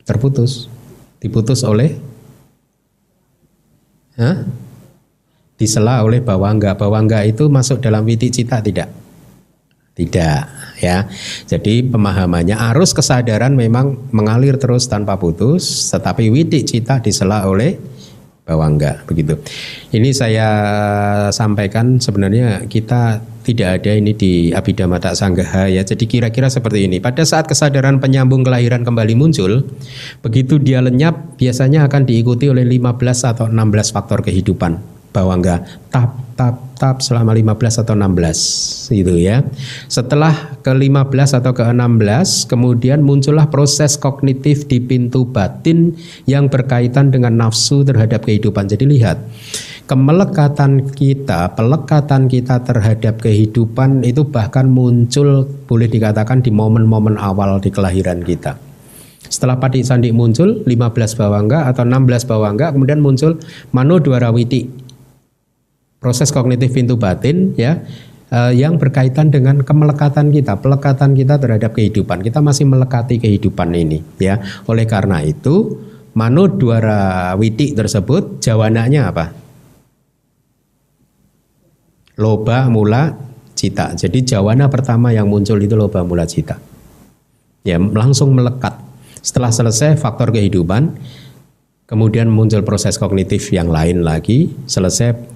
Terputus. Diputus oleh disela oleh bawangga. Bawangga itu masuk dalam witik cita tidak? Tidak ya. Jadi pemahamannya arus kesadaran memang mengalir terus tanpa putus, tetapi widik cita disela oleh bawangga, begitu. Ini saya sampaikan, sebenarnya kita tidak ada ini di Abhidhamma Sanggaha ya. Jadi kira-kira seperti ini. Pada saat kesadaran penyambung kelahiran kembali muncul, begitu dia lenyap biasanya akan diikuti oleh 15 atau 16 faktor kehidupan bawangga. Tap selama 15 atau 16 gitu ya. Setelah ke-15 atau ke-16 kemudian muncullah proses kognitif di pintu batin yang berkaitan dengan nafsu terhadap kehidupan. Jadi lihat, pelekatan kita terhadap kehidupan itu bahkan muncul boleh dikatakan di momen-momen awal di kelahiran kita. Setelah Patik Sandi muncul 15 bawangga atau 16 bawangga, kemudian muncul Mano Dwarawiti, proses kognitif pintu batin ya, yang berkaitan dengan kemelekatan kita, pelekatan kita terhadap kehidupan. Kita masih melekati kehidupan ini ya. Oleh karena itu Mano Dwarawiti tersebut jawananya apa? Loba mula cita. Jadi jawana pertama yang muncul itu loba mula cita. Ya, langsung melekat. Setelah selesai faktor kehidupan, kemudian muncul proses kognitif yang lain lagi, selesai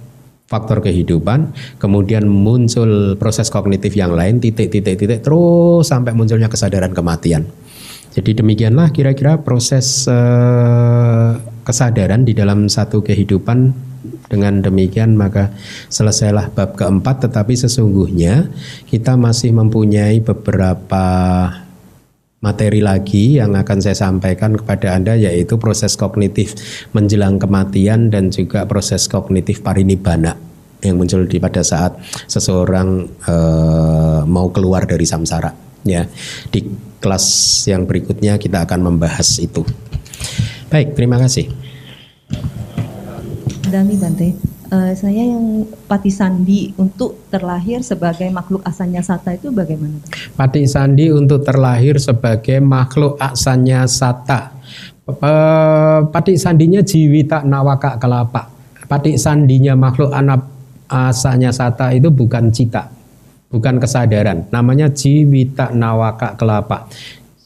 faktor kehidupan, kemudian muncul proses kognitif yang lain, titik, terus sampai munculnya kesadaran kematian. Jadi demikianlah kira-kira proses kesadaran di dalam satu kehidupan. Dengan demikian maka selesailah bab keempat, tetapi sesungguhnya kita masih mempunyai beberapa materi lagi yang akan saya sampaikan kepada Anda, yaitu proses kognitif menjelang kematian dan juga proses kognitif parinibbana yang muncul pada saat seseorang mau keluar dari samsara ya. Di kelas yang berikutnya kita akan membahas itu. Baik, terima kasih. Dami Bante, saya yang Patik Sandi untuk terlahir sebagai makhluk asanya sata itu bagaimana? Patik Sandi untuk terlahir sebagai makhluk asanya sata. Patik Sandinya jiwita nawaka kelapa. Patik Sandinya makhluk asanya sata itu bukan cita, bukan kesadaran. Namanya jiwita nawaka kelapa.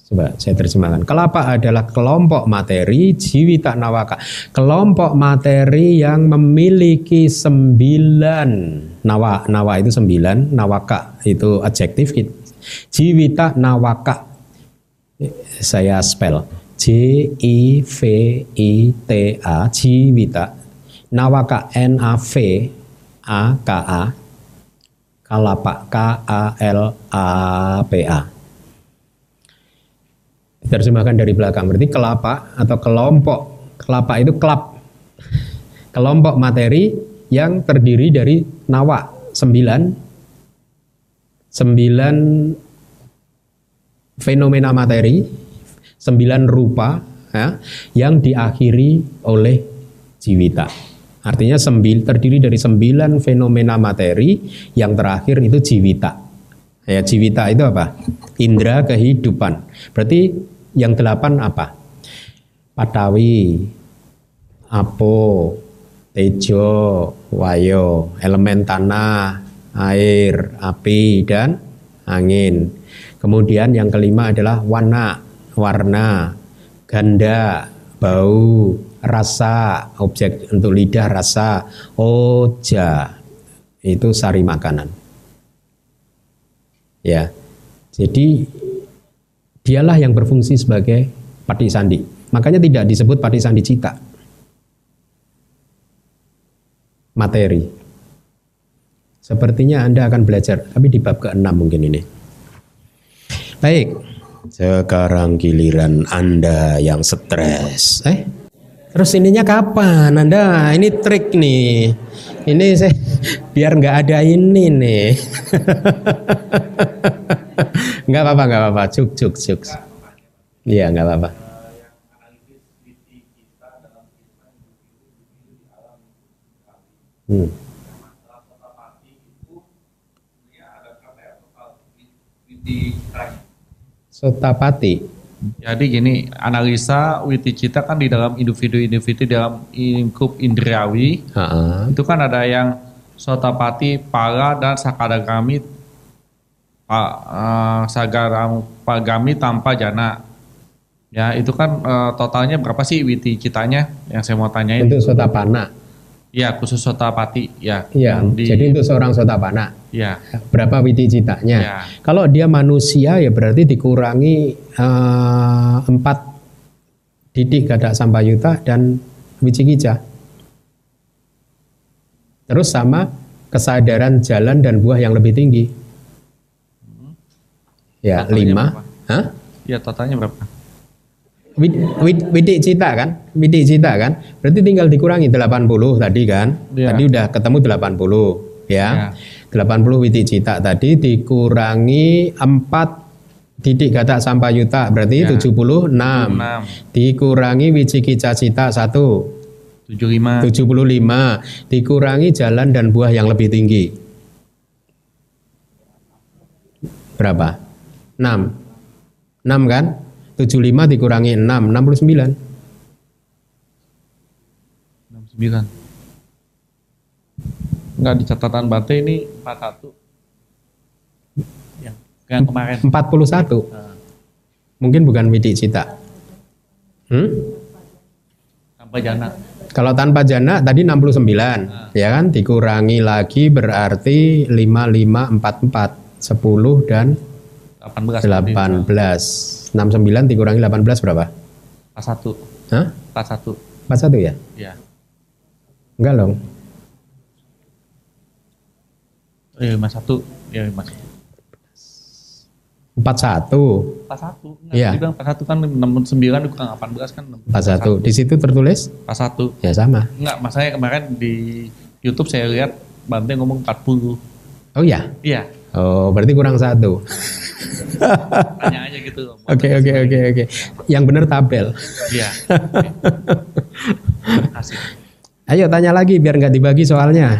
Coba saya terjemahkan. Kelapa adalah kelompok materi, jiwita nawaka, kelompok materi yang memiliki 9 nawa itu 9, nawaka itu adjektif. Jiwita nawaka, saya spell JIVITA, jiwita, nawaka NAVAKA, kalapa KALAPA. Terjemahkan dari belakang, berarti kelapa atau kelompok, kelapa itu kelap, kelompok materi yang terdiri dari nawa 9 fenomena materi, 9 rupa ya, yang diakhiri oleh jiwita. Artinya terdiri dari 9 fenomena materi, yang terakhir itu jiwita. Ya, jiwita itu apa? Indra kehidupan. Berarti yang 8 apa? Patawi, apo, tejo, wayo, elemen tanah, air, api, dan angin. Kemudian yang kelima adalah warna, ganda, bau, rasa, objek untuk lidah rasa, oja, itu sari makanan. Ya, jadi dialah yang berfungsi sebagai patisandi. Makanya tidak disebut patisandi cita. Materi. Sepertinya Anda akan belajar, tapi di bab ke-6 mungkin ini. Baik, sekarang giliran Anda yang stres. Terus ininya kapan? Anda, ini trik nih. Ini saya biar nggak ada ini nih. Nggak apa-apa. Cuk. Iya, nggak apa-apa. Sotapati. Jadi gini, analisa witicita kan di dalam individu-individu dalam lingkup indriawi. Itu kan ada yang sotapati, pala, dan sakadagami, pagami tanpa jana. Ya, itu kan totalnya berapa sih witicitanya yang saya mau tanyain? Untuk sotapana. Ya, khusus sotapati. Ya. Iya. Jadi untuk seorang sotapana. Ya. Berapa witicitanya? Ya. Kalau dia manusia ya berarti dikurangi 4 didik gada sampayuta dan wicikica. Terus sama kesadaran jalan dan buah yang lebih tinggi. Ya, totalnya 5. Hah? Ya, totalnya berapa? Widik cita kan? Berarti tinggal dikurangi 80 tadi kan? Ya. Tadi udah ketemu 80 ya. 80 widik cita tadi dikurangi 4 didik gata sampayuta berarti 76. Dikurangi wicikica cita 1. 75. Dikurangi jalan dan buah yang lebih tinggi. Berapa? 6 kan? 75 dikurangi 6, 69. 69. Enggak, di catatan Bante ini 41. Yang kemarin. 41. Mungkin bukan widik cita. Tanpa jana. Kalau tanpa jana tadi 69. Ya kan? Dikurangi lagi berarti 55, 44, 10 dan 18. 69 dikurangi 18 berapa? 41. Hah? 41. 41 ya? Iya. Enggak dong. 51. Ya, 51. 41. 41. Iya. Dibilang 41 kan 69 dikurang 18 kan 41. Di situ tertulis 41. ya sama. Enggak, masalahnya kemarin di YouTube saya lihat Bante ngomong 40. Oh ya? Iya. Oh, berarti kurang 1. Tanya aja gitu. Oke. Yang benar tabel. Iya. Asik. Ayo tanya lagi biar nggak dibagi soalnya.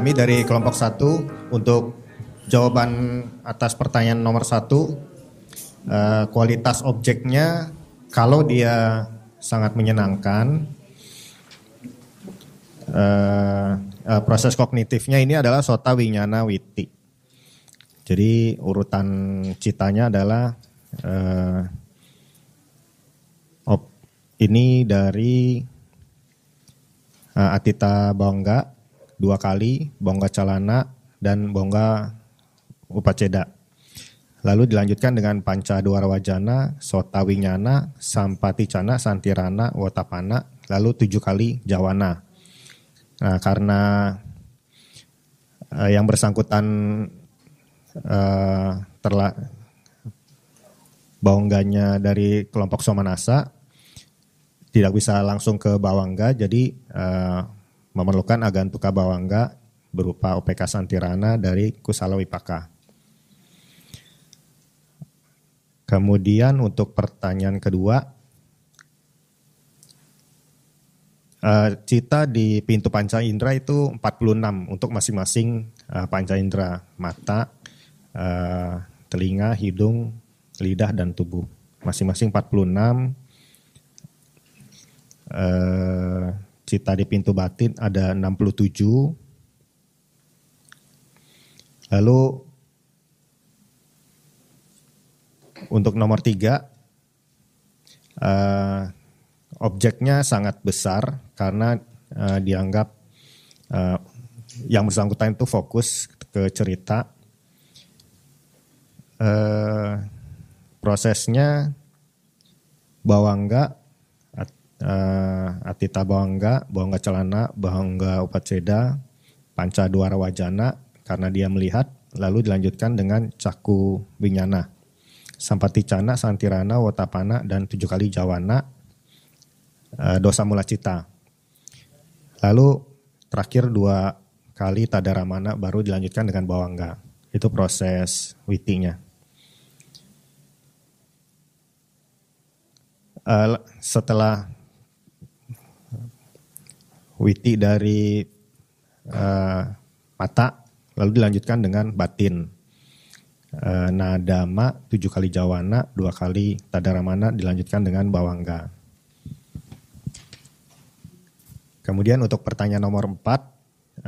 kami dari kelompok 1 untuk jawaban atas pertanyaan nomor 1. Kualitas objeknya kalau dia sangat menyenangkan, proses kognitifnya ini adalah sota, winyana, witi. Jadi urutan citanya adalah ini dari Atita Bawangga 2 kali, Bawangga Calana, dan Bawangga Upaceda. Lalu dilanjutkan dengan Panca Dwara Wajana, Sota Winyana, Sampaticana, Santirana, Wotapana, lalu 7 kali Jawana. Nah, karena yang bersangkutan Bawangganya dari kelompok Somanasa tidak bisa langsung ke Bawangga, jadi memerlukan Agantuka Bawangga berupa OPK Santirana dari Kusala Wipaka. Kemudian untuk pertanyaan kedua, cita di pintu panca indera itu 46 untuk masing-masing panca indera, mata, telinga, hidung, lidah, dan tubuh. Masing-masing 46. Cita di pintu batin ada 67. Lalu untuk nomor 3, objeknya sangat besar karena dianggap yang bersangkutan itu fokus ke cerita. Prosesnya Bawangga, Atita Bawangga, Bawangga Calana, Bawangga Upaceda, Panca Dwara Wajana karena dia melihat, lalu dilanjutkan dengan Caku Winyana, Sampaticana, Santirana, Wotapana, dan 7 kali Jawana, Dosa Mula Cita. Lalu terakhir 2 kali Tadaramana baru dilanjutkan dengan Bawangga. Itu proses witinya. Setelah witi dari mata, lalu dilanjutkan dengan batin. Nadama 7 kali Jawana, 2 kali Tadaramana dilanjutkan dengan Bawangga. Kemudian untuk pertanyaan nomor 4,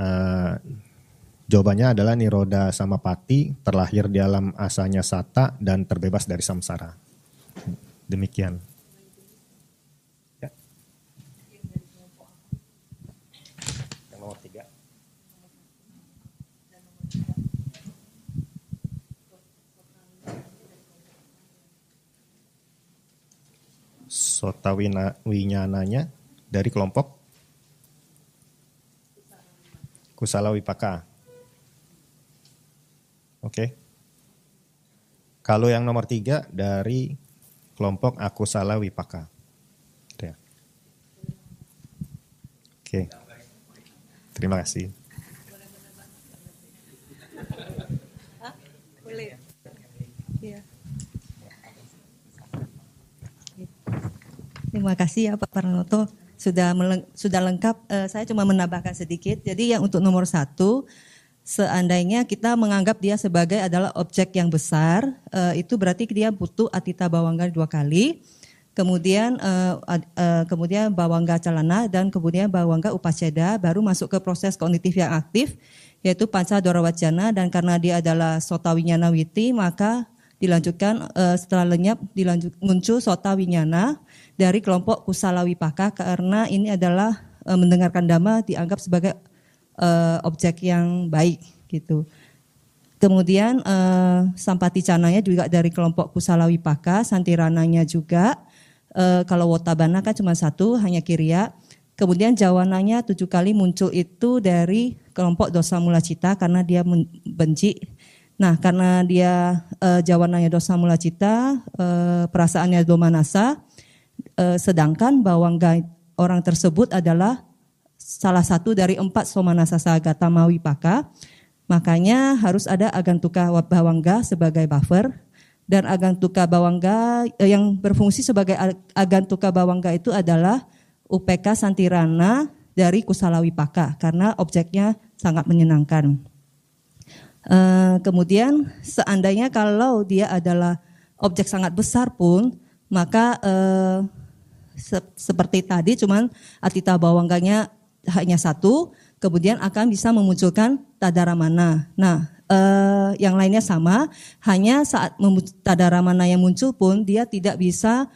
jawabannya adalah Niroda Samapati, terlahir di alam asanya Sata dan terbebas dari samsara. Demikian. Ya. Yang nomor 3. Sota Winyananya dari kelompok Kusala Wipaka. Oke. Kalau yang nomor 3 dari kelompok Akusala Wipaka. Oke. Terima kasih. Boleh. Iya. Terima kasih ya Pak Pranoto, sudah lengkap. Saya cuma menambahkan sedikit. Jadi yang untuk nomor 1, seandainya kita menganggap dia sebagai adalah objek yang besar, itu berarti dia butuh Atita Bawangga 2 kali, kemudian Bawangga Calana, dan kemudian Bawangga Upaceda, baru masuk ke proses kognitif yang aktif, yaitu Panca Dwara Wajana, dan karena dia adalah Sota Winyana Witi, maka dilanjutkan setelah lenyap muncul Sota Winyana dari kelompok Kusala Wipaka, karena ini adalah mendengarkan dhamma dianggap sebagai objek yang baik gitu. Kemudian Sampaticananya juga dari kelompok Kusala Wipaka, Santirananya juga. Kalau Wotabana kan cuma 1, hanya Kiriya. Kemudian Jawananya 7 kali muncul itu dari kelompok Dosa Mula Cita karena dia benci. Nah, karena dia Jawananya Dosa Mula Cita, perasaannya Domanasa, sedangkan Bawangga orang tersebut adalah salah satu dari 4 Somanasa Sagata Mawipaka, makanya harus ada Agantuka Bawangga sebagai buffer, dan Agantuka Bawangga yang berfungsi sebagai Agantuka Bawangga itu adalah UPK Santirana dari Kusala Wipaka, karena objeknya sangat menyenangkan. Kemudian seandainya kalau dia adalah objek sangat besar pun, maka seperti tadi cuman atita bawangganya hanya satu, kemudian akan bisa memunculkan tadaramana. Nah, yang lainnya sama, hanya saat tadaramana yang muncul pun dia tidak bisa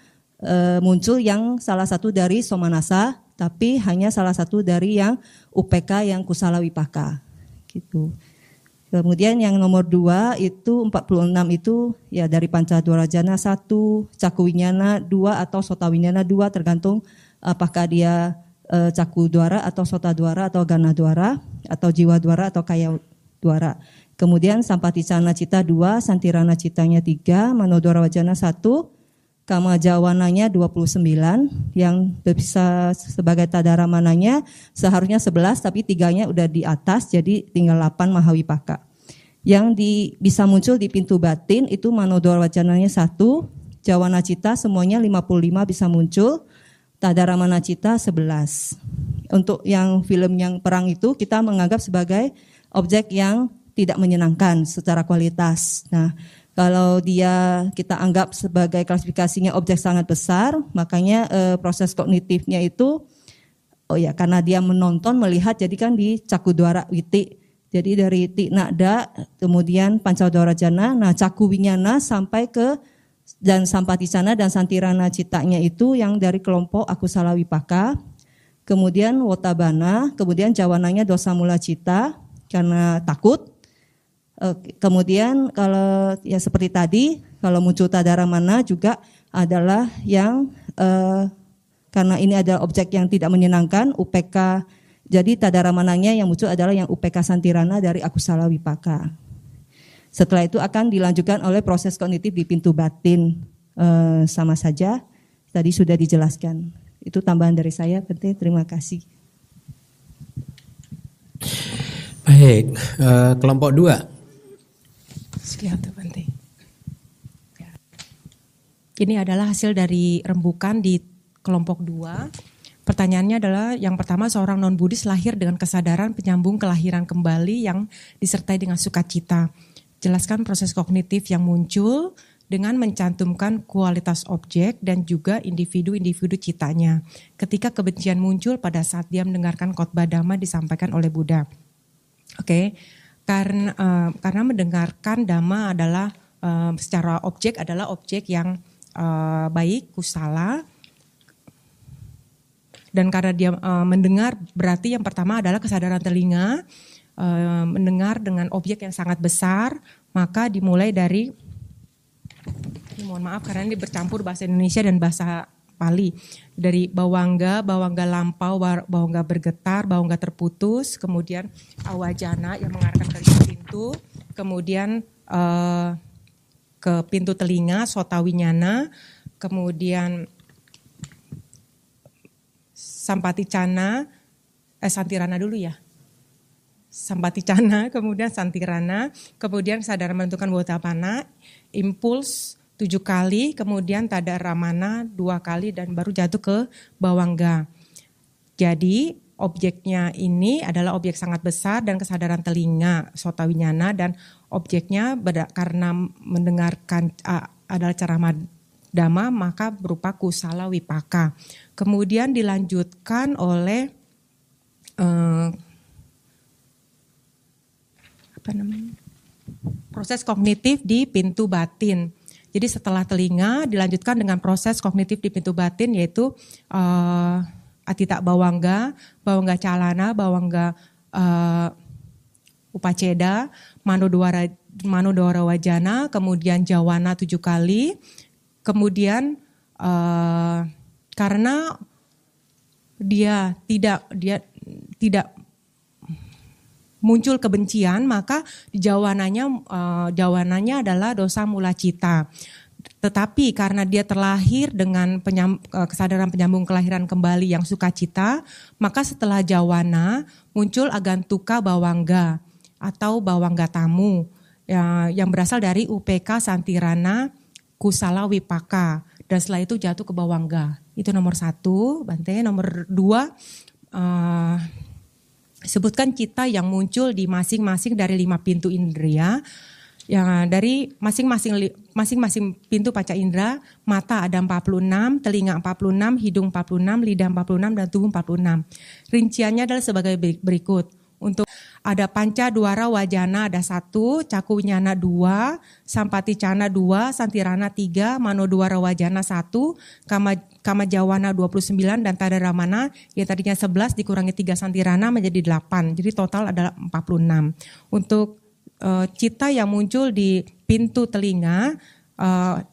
muncul yang salah satu dari somanasa, tapi hanya salah satu dari yang UPK yang kusala wipaka. Gitu. Kemudian yang nomor 2 itu 46 itu ya dari Pancadwarajana 1, Cakuwinyana 2 atau Sotawinyana 2 tergantung apakah dia Caku Dwara atau Sota Dwara atau Gana Dwara atau Jiwa Dwara atau Kaya Dwara. Kemudian Sampaticana Cita 2, Santirana Citanya 3, Manodwara Wajana 1, Kama Jawananya 29 yang bisa sebagai tadaramananya seharusnya 11 tapi 3-nya udah di atas jadi tinggal 8 mahawipaka. Yang bisa muncul di pintu batin itu Manodwara Wajananya 1, Jawana Cita semuanya 55 bisa muncul, Tadaramana Cita 11. Untuk yang film yang perang itu kita menganggap sebagai objek yang tidak menyenangkan secara kualitas. Nah, kalau dia kita anggap sebagai klasifikasinya objek sangat besar, makanya proses kognitifnya itu, karena dia menonton, melihat, jadi kan di Cakudwara Witi. Jadi dari Tiknada, kemudian Pancadwarajana, nah Cakuwinyana sampai ke dan Sampaticana dan Santirana Citanya itu yang dari kelompok Akusala Wipaka. Kemudian Wotabana, kemudian Jawananya Dosa Mula Cita karena takut. Kemudian kalau ya seperti tadi, kalau muncul tadaramana juga adalah yang karena ini adalah objek yang tidak menyenangkan, UPK. Jadi tadaramananya yang muncul adalah yang UPK Santirana dari Akusala Wipaka. Setelah itu akan dilanjutkan oleh proses kognitif di pintu batin, sama saja. Tadi sudah dijelaskan. Itu tambahan dari saya, Bante. Terima kasih. Baik, kelompok 2. Sekian tuh Bante. Ini adalah hasil dari rembukan di kelompok 2. Pertanyaannya adalah yang pertama, seorang non-Buddhis lahir dengan kesadaran penyambung kelahiran kembali yang disertai dengan sukacita. Jelaskan proses kognitif yang muncul dengan mencantumkan kualitas objek dan juga individu-individu citanya. Ketika kebencian muncul pada saat dia mendengarkan khotbah Dhamma disampaikan oleh Buddha. Oke. Karena mendengarkan Dhamma adalah secara objek adalah objek yang baik, kusala. Dan karena dia mendengar berarti yang pertama adalah kesadaran telinga, mendengar dengan objek yang sangat besar, maka dimulai dari, mohon maaf karena ini bercampur bahasa Indonesia dan bahasa Pali, dari bawangga lampau, bawangga bergetar, bawangga terputus, kemudian awajana yang mengarahkan ke pintu, kemudian ke pintu telinga, sotawinyana, kemudian Sampaticana, Santirana dulu ya. Sampaticana, kemudian Santirana, kemudian sadar menentukan Wotapana, impuls 7 kali, kemudian Tadaramana 2 kali dan baru jatuh ke bawangga. Jadi objeknya ini adalah objek sangat besar dan kesadaran telinga, sotawinyana, dan objeknya karena mendengarkan adalah ceramah Dhamma maka berupa kusala wipaka. Kemudian dilanjutkan oleh proses kognitif di pintu batin. Jadi setelah telinga dilanjutkan dengan proses kognitif di pintu batin yaitu atita bawangga, bawangga calana, bawangga upaceda, manodwara wajana, kemudian jawana 7 kali. Kemudian karena dia tidak muncul kebencian, maka jawananya adalah dosa mula cita. Tetapi karena dia terlahir dengan kesadaran penyambung kelahiran kembali yang sukacita, maka setelah jawana muncul agantuka bawangga atau bawangga tamu yang berasal dari UPK Santirana Kusala Wipaka, dan setelah itu jatuh ke bawangga. Itu nomor 1, Bante. Nomor 2, Sebutkan cita yang muncul di masing-masing dari 5 pintu indera. Ya, dari masing-masing pintu panca indera, mata ada 46, telinga 46, hidung 46, lidah 46, dan tubuh 46. Rinciannya adalah sebagai berikut. Untuk ada panca dwara wajana ada 1, caku winyana 2, sampati cana 2, santirana 3, mano dwara wajana 1, kama jawana 29, dan tadaramana yang tadinya 11 dikurangi 3 santirana menjadi 8. Jadi total adalah 46. Untuk cita yang muncul di pintu telinga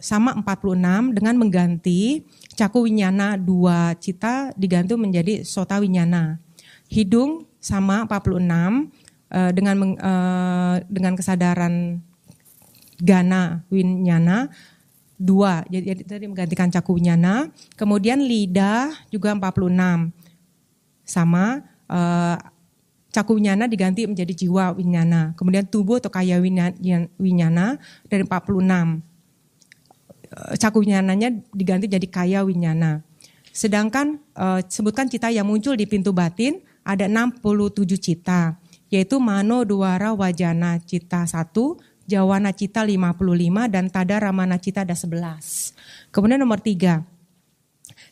sama 46 dengan mengganti caku winyana 2 cita diganti menjadi sota winyana. Hidung sama 46 dengan kesadaran gana winyana 2. Jadi tadi menggantikan caku winyana. Kemudian lidah juga 46 sama caku winyana diganti menjadi jiwa winyana. Kemudian tubuh atau kaya winyana dari 46. Caku winyananya diganti jadi kaya winyana. Sedangkan sebutkan cita yang muncul di pintu batin ada 67 cita, yaitu mano dwara wajana cita 1, jawana cita 55, dan tada ramana cita ada 11. Kemudian nomor 3.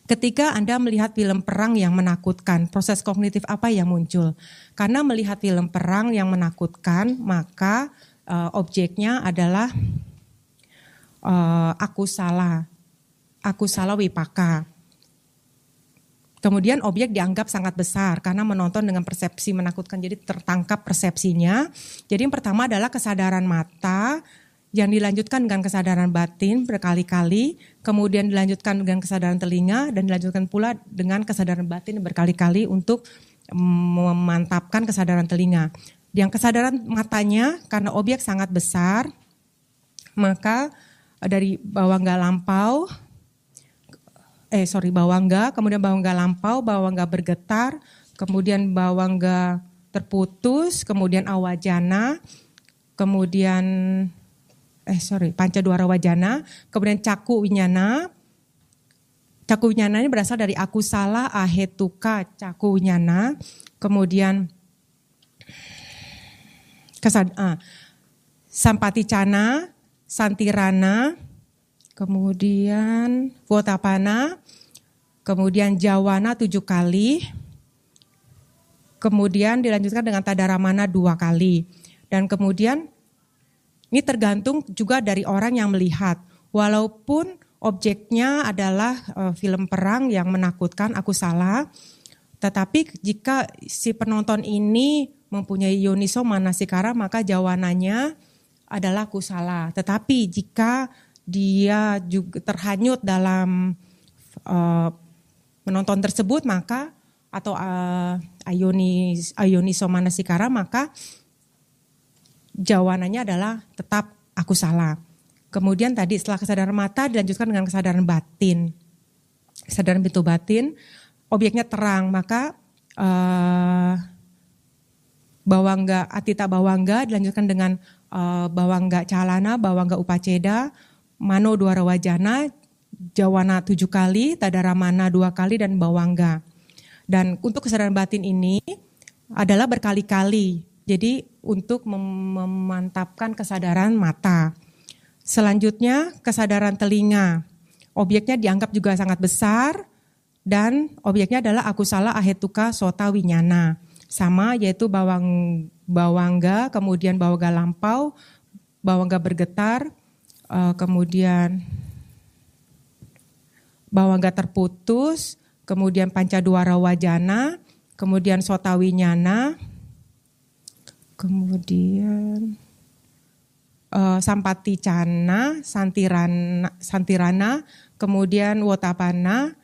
Ketika Anda melihat film perang yang menakutkan, proses kognitif apa yang muncul? Karena melihat film perang yang menakutkan, maka objeknya adalah aku salah wipaka. Kemudian objek dianggap sangat besar karena menonton dengan persepsi menakutkan, jadi tertangkap persepsinya. Jadi yang pertama adalah kesadaran mata, yang dilanjutkan dengan kesadaran batin berkali-kali, kemudian dilanjutkan dengan kesadaran telinga, dan dilanjutkan pula dengan kesadaran batin berkali-kali untuk memantapkan kesadaran telinga. Yang kesadaran matanya karena objek sangat besar, maka dari bawangga lampau, bawangga, kemudian bawangga lampau, bawangga bergetar, kemudian bawangga terputus, kemudian awajana, kemudian panca dwara wajana, kemudian caku winyana. Caku winyana ini berasal dari aku salah ahetuka caku winyana, kemudian sampati cana, santirana, kemudian votapana, kemudian jawana 7 kali, kemudian dilanjutkan dengan tadaramana 2 kali. Dan kemudian ini tergantung juga dari orang yang melihat. Walaupun objeknya adalah film perang yang menakutkan, aku salah, tetapi jika si penonton ini mempunyai yoniso manasikara, maka jawananya adalah aku salah. Tetapi jika dia juga terhanyut dalam menonton tersebut, maka atau ayoniso manasikara, maka jawanannya adalah tetap aku salah. Kemudian tadi setelah kesadaran mata dilanjutkan dengan kesadaran batin. Kesadaran pintu batin, objeknya terang, maka bawangga atita bawangga dilanjutkan dengan bawangga calana, bawangga upaceda, mano dwara wajana, jawana 7 kali, tadaramana 2 kali, dan bawangga. Dan untuk kesadaran batin ini adalah berkali-kali. Jadi untuk memantapkan kesadaran mata. Selanjutnya kesadaran telinga. Objeknya dianggap juga sangat besar dan objeknya adalah aku salah ahetuka sota winyana. Sama yaitu bawangga, kemudian bawangga lampau, bawangga bergetar, kemudian bawangga terputus, kemudian pancadwara wajana, kemudian sota winyana, kemudian sampati cana, santirana, kemudian wotapana,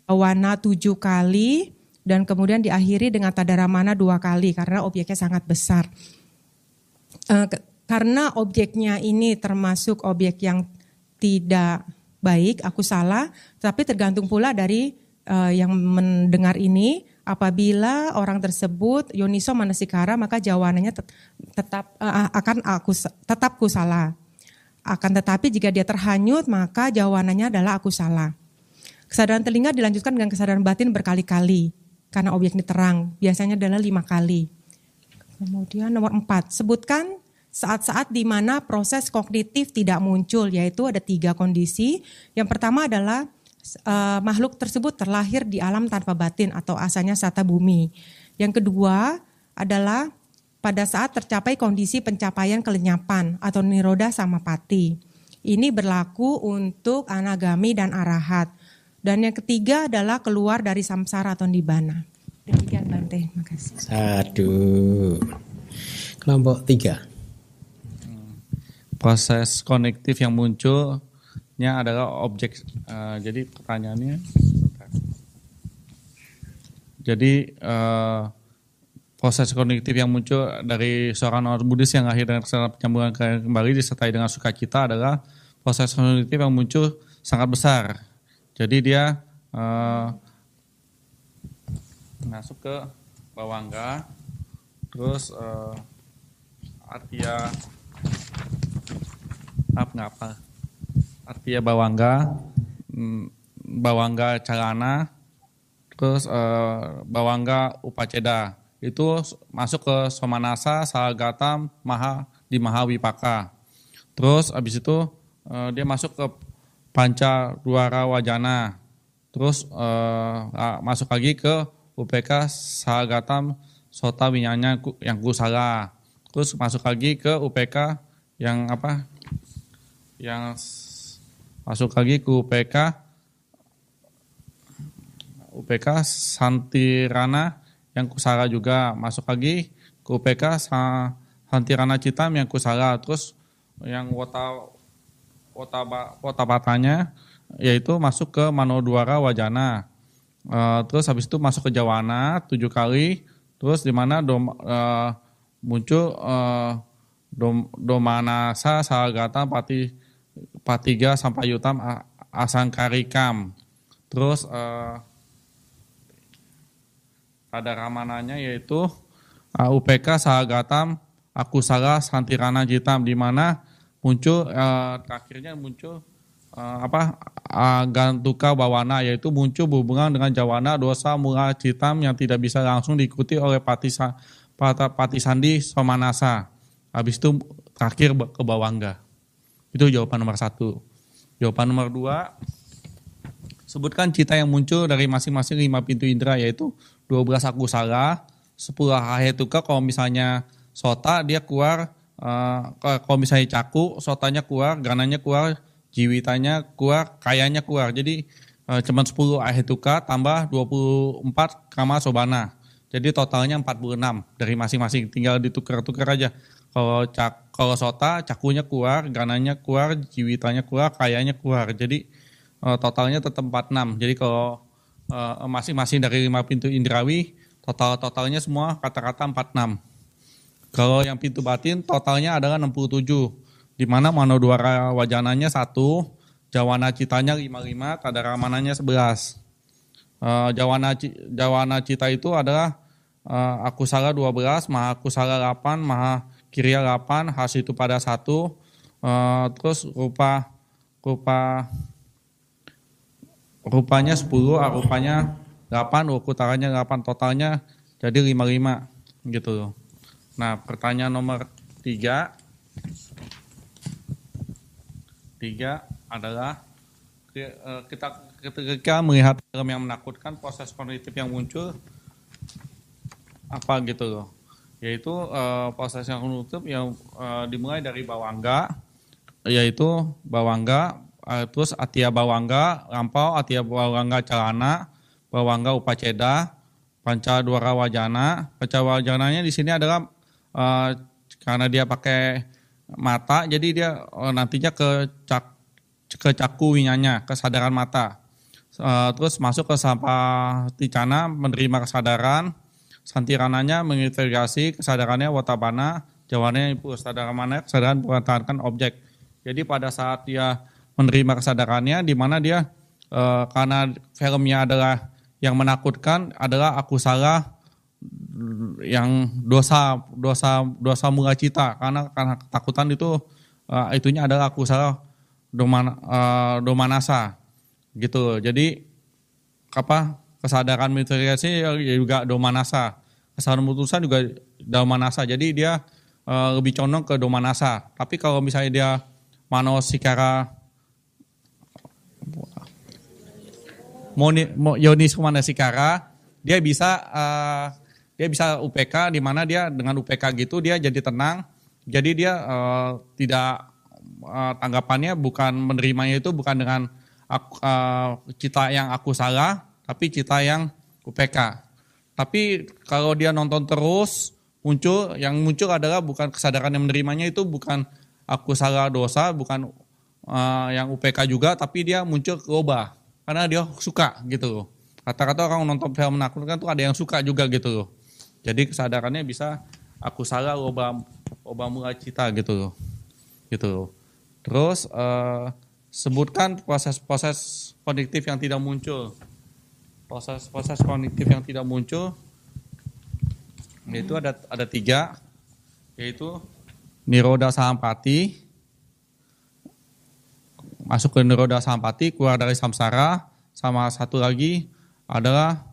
wana 7 kali, dan kemudian diakhiri dengan tadaramana 2 kali karena objeknya sangat besar. Karena objeknya ini termasuk objek yang tidak baik, aku salah, tapi tergantung pula dari yang mendengar ini. Apabila orang tersebut yoniso manasikara, maka jawabannya tetap tetap kusala. Akan tetapi jika dia terhanyut, maka jawabannya adalah aku salah. Kesadaran telinga dilanjutkan dengan kesadaran batin berkali-kali. karena objek ini terang, biasanya adalah 5 kali. Kemudian nomor 4, sebutkan saat-saat di mana proses kognitif tidak muncul, yaitu ada 3 kondisi. Yang pertama adalah makhluk tersebut terlahir di alam tanpa batin atau asalnya sata bumi. Yang kedua adalah pada saat tercapai kondisi pencapaian kelenyapan atau niroda samapati. Ini berlaku untuk anagami dan arahat. Dan yang ketiga adalah keluar dari samsara atau nibbana. Demikian Bante, terima kasih. Aduh. Kelompok 3. Proses konektif yang munculnya adalah objek. Jadi pertanyaannya, proses kognitif yang muncul dari seorang non Buddhis yang lahir dengan kesadaran penyambungan kembali disertai dengan sukacita adalah proses kognitif yang muncul sangat besar. Jadi dia masuk ke bawangga, terus artiya bawangga calana, terus bawangga upaceda. Itu masuk ke somanasa, salagata, di mahawipaka. Terus abis itu dia masuk ke panca duara wajana. Terus masuk lagi ke upeka salagatam sota winyanya yang kusala. Terus masuk lagi ke upeka yang apa? Yang masuk lagi ke upeka santirana yang kusala juga, masuk lagi ke UPK Santirana Citam yang kusala. Terus yang wota batanya yaitu masuk ke Manodwara Wajana. Terus habis itu masuk ke Jawana 7 kali. Terus di mana muncul Domanasa Salagata Patiga sampai Yutam Asangkarikam. Terus pada ramananya yaitu UPK Sahagatam Akusala Santirana Jitam, di mana muncul terakhirnya muncul Gantuka Bawana, yaitu muncul berhubungan dengan jawana dosa mula citam yang tidak bisa langsung diikuti oleh Patisandi Somanasa. Habis itu terakhir ke bawangga. Itu jawaban nomor 1. Jawaban nomor 2, sebutkan cita yang muncul dari masing-masing 5 pintu indera, yaitu 12 akusala, 10 ahetuka. Kalau misalnya sota dia keluar, kalau misalnya caku, sotanya keluar, gananya keluar, jiwitanya keluar, kayanya keluar. Jadi cuma 10 ahetuka tambah 24 kama sobana. Jadi totalnya 46 dari masing-masing, tinggal ditukar-tukar aja. Kalau sota, cakunya keluar, gananya keluar, jiwitanya keluar, kayanya keluar. Jadi totalnya tetap 46. Jadi kalau masing-masing dari 5 pintu indrawi, totalnya semua kata-kata 46. Kalau yang pintu batin totalnya adalah 67. Di mana Manodwara Wajananya 1, Jawana Citanya 55, Kadaramananya 11. Jawana Cita itu adalah Akusala 12, Maha Akusala 8, Maha Kirya 8, Hasitu pada 1, terus rupanya 10, arupanya 8, ukutaranya 8, totalnya jadi 55 gitu. Nah, pertanyaan nomor 3 adalah kita ketika melihat film yang menakutkan, proses kognitif yang muncul apa gitu loh. Yaitu proses yang kognitif yang dimulai dari bawangga, yaitu bawangga, terus Atia Bawangga Lampau, Atia Bawangga Calana, Bawangga Upaceda, Panca Dwara Wajana. Panca Wajananya di sini adalah karena dia pakai mata, jadi dia nantinya ke caku winyanya, kesadaran mata. Terus masuk ke Sampaticana, menerima kesadaran. Santirananya mengintegrasi kesadarannya watabana, jawabannya ibu kesadaran mempertahankan objek. Jadi pada saat dia menerima kesadarannya, di mana dia karena filmnya adalah yang menakutkan adalah akusala yang dosa mula cita, karena ketakutan itu itunya adalah akusala domanasa gitu. Jadi kesadaran materialisasi juga domanasa. Kesadaran putusan juga domanasa. Jadi dia lebih condong ke domanasa. Tapi kalau misalnya dia manosikara yonis manasikara, dia bisa UPK, di mana dia dengan UPK gitu dia jadi tenang. Jadi dia tidak tanggapannya bukan menerimanya itu bukan dengan cita yang aku salah, tapi cita yang UPK. Tapi kalau dia nonton terus, yang muncul adalah bukan kesadaran yang menerimanya itu bukan aku salah dosa, bukan yang UPK juga, tapi dia muncul ke loba. Karena dia suka gitu loh. Kata-kata orang nonton film menakutkan tuh ada yang suka juga gitu loh. Jadi kesadarannya bisa aku salah loba mula cita gitu loh. Gitu loh. Terus sebutkan proses-proses kognitif yang tidak muncul. Proses-proses kognitif yang tidak muncul yaitu ada 3, yaitu niroda sampati, masuk ke niroda sampati, keluar dari samsara, sama satu lagi adalah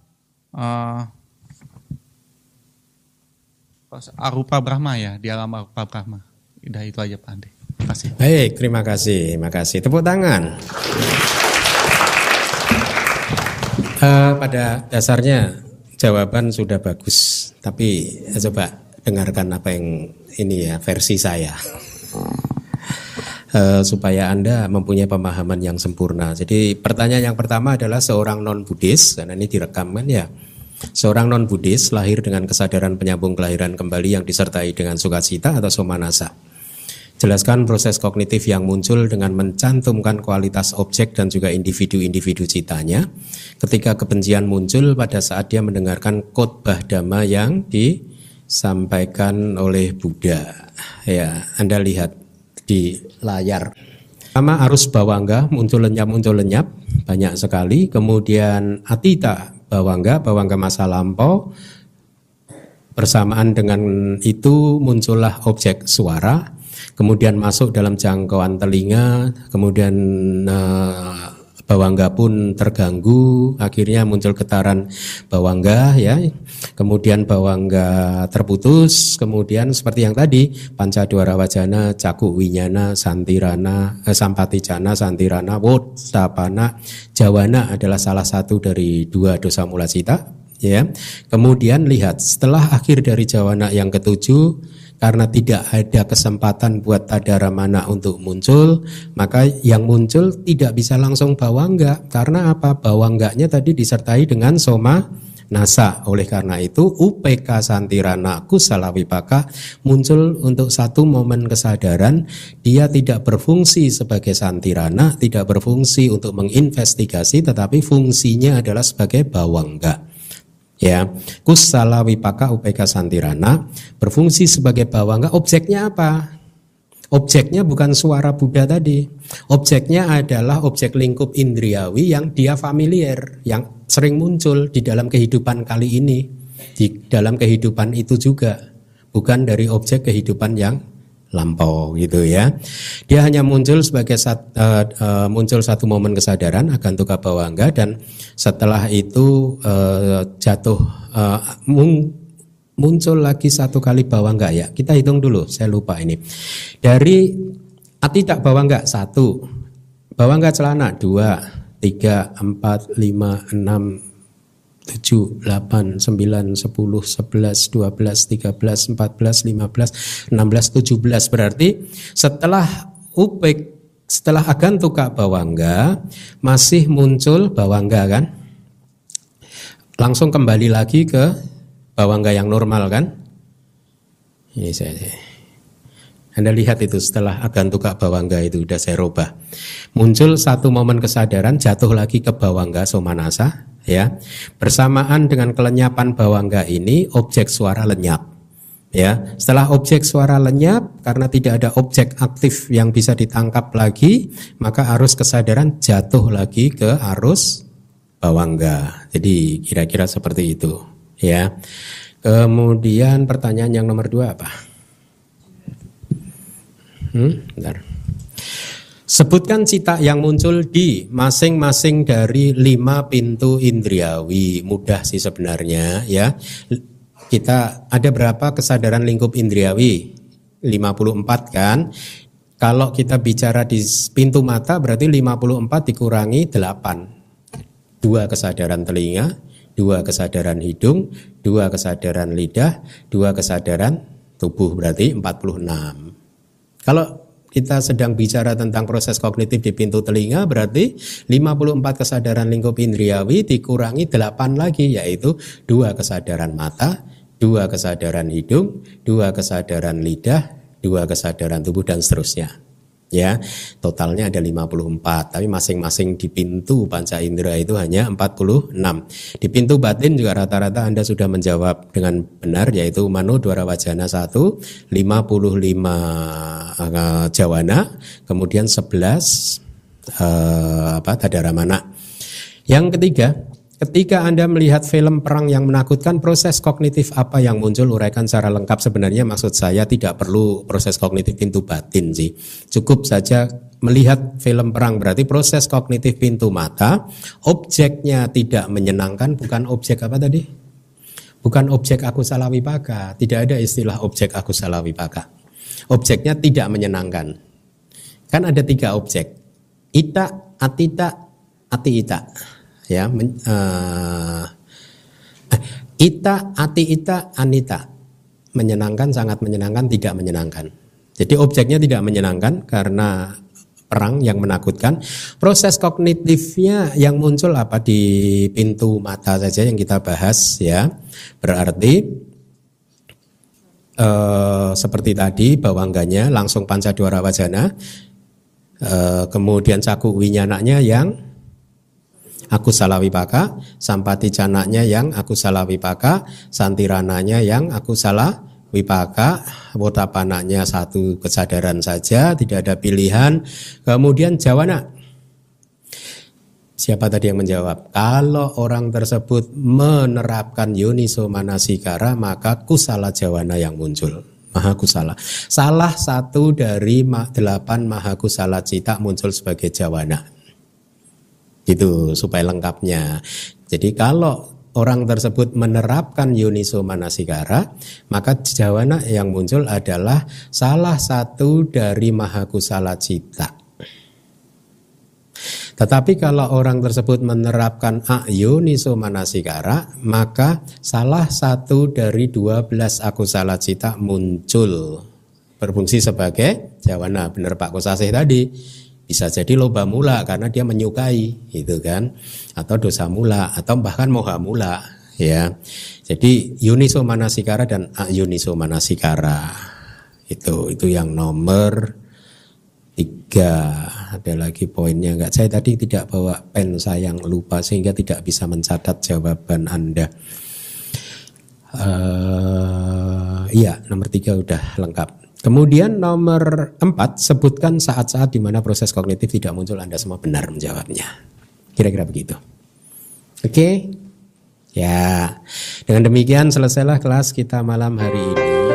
arupa Brahma ya, di alam arupa Brahma. Udah itu aja Pak Ande. Terima kasih. Baik, terima kasih. Tepuk tangan. Pada dasarnya jawaban sudah bagus, tapi coba dengarkan apa yang ini ya versi saya, supaya Anda mempunyai pemahaman yang sempurna. Jadi pertanyaan yang pertama adalah seorang non-Buddhis, karena ini direkam kan ya. Seorang non-Buddhis lahir dengan kesadaran penyambung kelahiran kembali yang disertai dengan sukacita atau somanasa. Jelaskan proses kognitif yang muncul dengan mencantumkan kualitas objek dan juga individu-individu citanya ketika kebencian muncul pada saat dia mendengarkan khotbah dhamma yang disampaikan oleh Buddha. Ya, Anda lihat di layar. Pertama arus bawangga muncul lenyap banyak sekali. Kemudian atita bawangga masa lampau. Bersamaan dengan itu muncullah objek suara. Kemudian masuk dalam jangkauan telinga, kemudian bawangga pun terganggu, akhirnya muncul getaran bawangga ya. Kemudian bawangga terputus, kemudian seperti yang tadi pancadwara wajana, caku winyana, santirana, sampaticana, santirana, wotapana, jawana adalah salah satu dari 2 dosa mula cita ya. Kemudian lihat setelah akhir dari jawana yang ketujuh, karena tidak ada kesempatan buat tadaramana untuk muncul, maka yang muncul tidak bisa langsung bawangga. Karena apa? Bawangganya tadi disertai dengan soma nasa. Oleh karena itu UPK santirana kusala wipaka muncul untuk satu momen kesadaran. Dia tidak berfungsi sebagai santirana, tidak berfungsi untuk menginvestigasi, tetapi fungsinya adalah sebagai bawangga. Ya, kusala wipaka UPK santirana berfungsi sebagai bawangga. Objeknya apa? Objeknya bukan suara Buddha tadi. Objeknya adalah objek lingkup indriawi yang dia familiar, yang sering muncul di dalam kehidupan kali ini, di dalam kehidupan itu juga, bukan dari objek kehidupan yang lampau gitu ya. Dia hanya muncul sebagai muncul satu momen kesadaran agantuka bawangga, dan setelah itu jatuh muncul lagi satu kali bawangga ya. Kita hitung dulu, saya lupa ini. Dari atita bawangga 1, bawangga celana 2, 3, 4, 5, 6, 7, 8, 9, 10, 11, 12, 13, 14, 15, 16, 17. Berarti setelah setelah agantuka bawangga masih muncul bawangga kan? Langsung kembali lagi ke bawangga yang normal kan? Ini Anda lihat itu setelah agantuka bawangga itu sudah saya rubah. Muncul satu momen kesadaran, jatuh lagi ke bawangga somanasa. Ya, bersamaan dengan kelenyapan bawangga ini objek suara lenyap. Ya, setelah objek suara lenyap karena tidak ada objek aktif yang bisa ditangkap lagi, maka arus kesadaran jatuh lagi ke arus bawangga. Jadi kira-kira seperti itu. Ya. Kemudian pertanyaan yang nomor 2 apa? Bentar. Sebutkan cita yang muncul di masing-masing dari 5 pintu indriawi. Mudah sih sebenarnya ya. Kita ada berapa kesadaran lingkup indriawi? 54 kan. Kalau kita bicara di pintu mata berarti 54 dikurangi 8. 2 kesadaran telinga, 2 kesadaran hidung, 2 kesadaran lidah, 2 kesadaran tubuh, berarti 46. Kalau kita sedang bicara tentang proses kognitif di pintu telinga, berarti 54 kesadaran lingkup indriawi dikurangi 8 lagi, yaitu 2 kesadaran mata, 2 kesadaran hidung, 2 kesadaran lidah, 2 kesadaran tubuh, dan seterusnya. Ya, totalnya ada 54, tapi masing-masing di pintu panca indera itu hanya 46. Di pintu batin juga rata-rata Anda sudah menjawab dengan benar, yaitu Mano Dwara Wajana 1, 55 Jawana, kemudian 11 Tadaramana. Yang ketiga, ketika Anda melihat film perang yang menakutkan, proses kognitif apa yang muncul? Uraikan secara lengkap. Sebenarnya maksud saya tidak perlu proses kognitif pintu batin sih. Cukup saja melihat film perang, berarti proses kognitif pintu mata, objeknya tidak menyenangkan. Bukan objek apa tadi? Bukan objek akusala wipaka. Tidak ada istilah objek akusala wipaka. Objeknya tidak menyenangkan. Kan ada 3 objek. Ita, atita, ati-ita. Ya, ita, ati, ita, anita, menyenangkan, sangat menyenangkan, tidak menyenangkan. Jadi objeknya tidak menyenangkan karena perang yang menakutkan. Proses kognitifnya yang muncul apa? Di pintu mata saja yang kita bahas ya. Berarti seperti tadi bawangganya langsung pancadwara wajana, kemudian caku winyananya yang akusala wipaka, sampati canaknya yang akusala wipaka, santirananya yang akusala wipaka, wotapananya 1 kesadaran saja, tidak ada pilihan. Kemudian jawana. Siapa tadi yang menjawab? Kalau orang tersebut menerapkan yoniso manasikara, maka kusala jawana yang muncul. Maha kusala. Salah satu dari 8 maha kusala cita muncul sebagai jawana. Itu supaya lengkapnya. Jadi kalau orang tersebut menerapkan yoniso manasikara, maka jawana yang muncul adalah salah satu dari mahakusala cita. Tetapi kalau orang tersebut menerapkan ayoniso manasikara, maka salah satu dari 12 akusala cita muncul, berfungsi sebagai jawana. Benar Pak Kosasih tadi. Bisa jadi loba mula karena dia menyukai, gitu kan, atau dosa mula, atau bahkan moha mula, ya. Jadi yuniso manasikara dan ayuniso manasikara itu yang nomor 3. Ada lagi poinnya enggak? Saya tadi tidak bawa pen, sayang lupa sehingga tidak bisa mencatat jawaban Anda. Iya, nomor 3 udah lengkap. Kemudian nomor 4, sebutkan saat-saat di mana proses kognitif tidak muncul. Anda semua benar menjawabnya. Kira-kira begitu. Oke? Ya, dengan demikian selesailah kelas kita malam hari ini.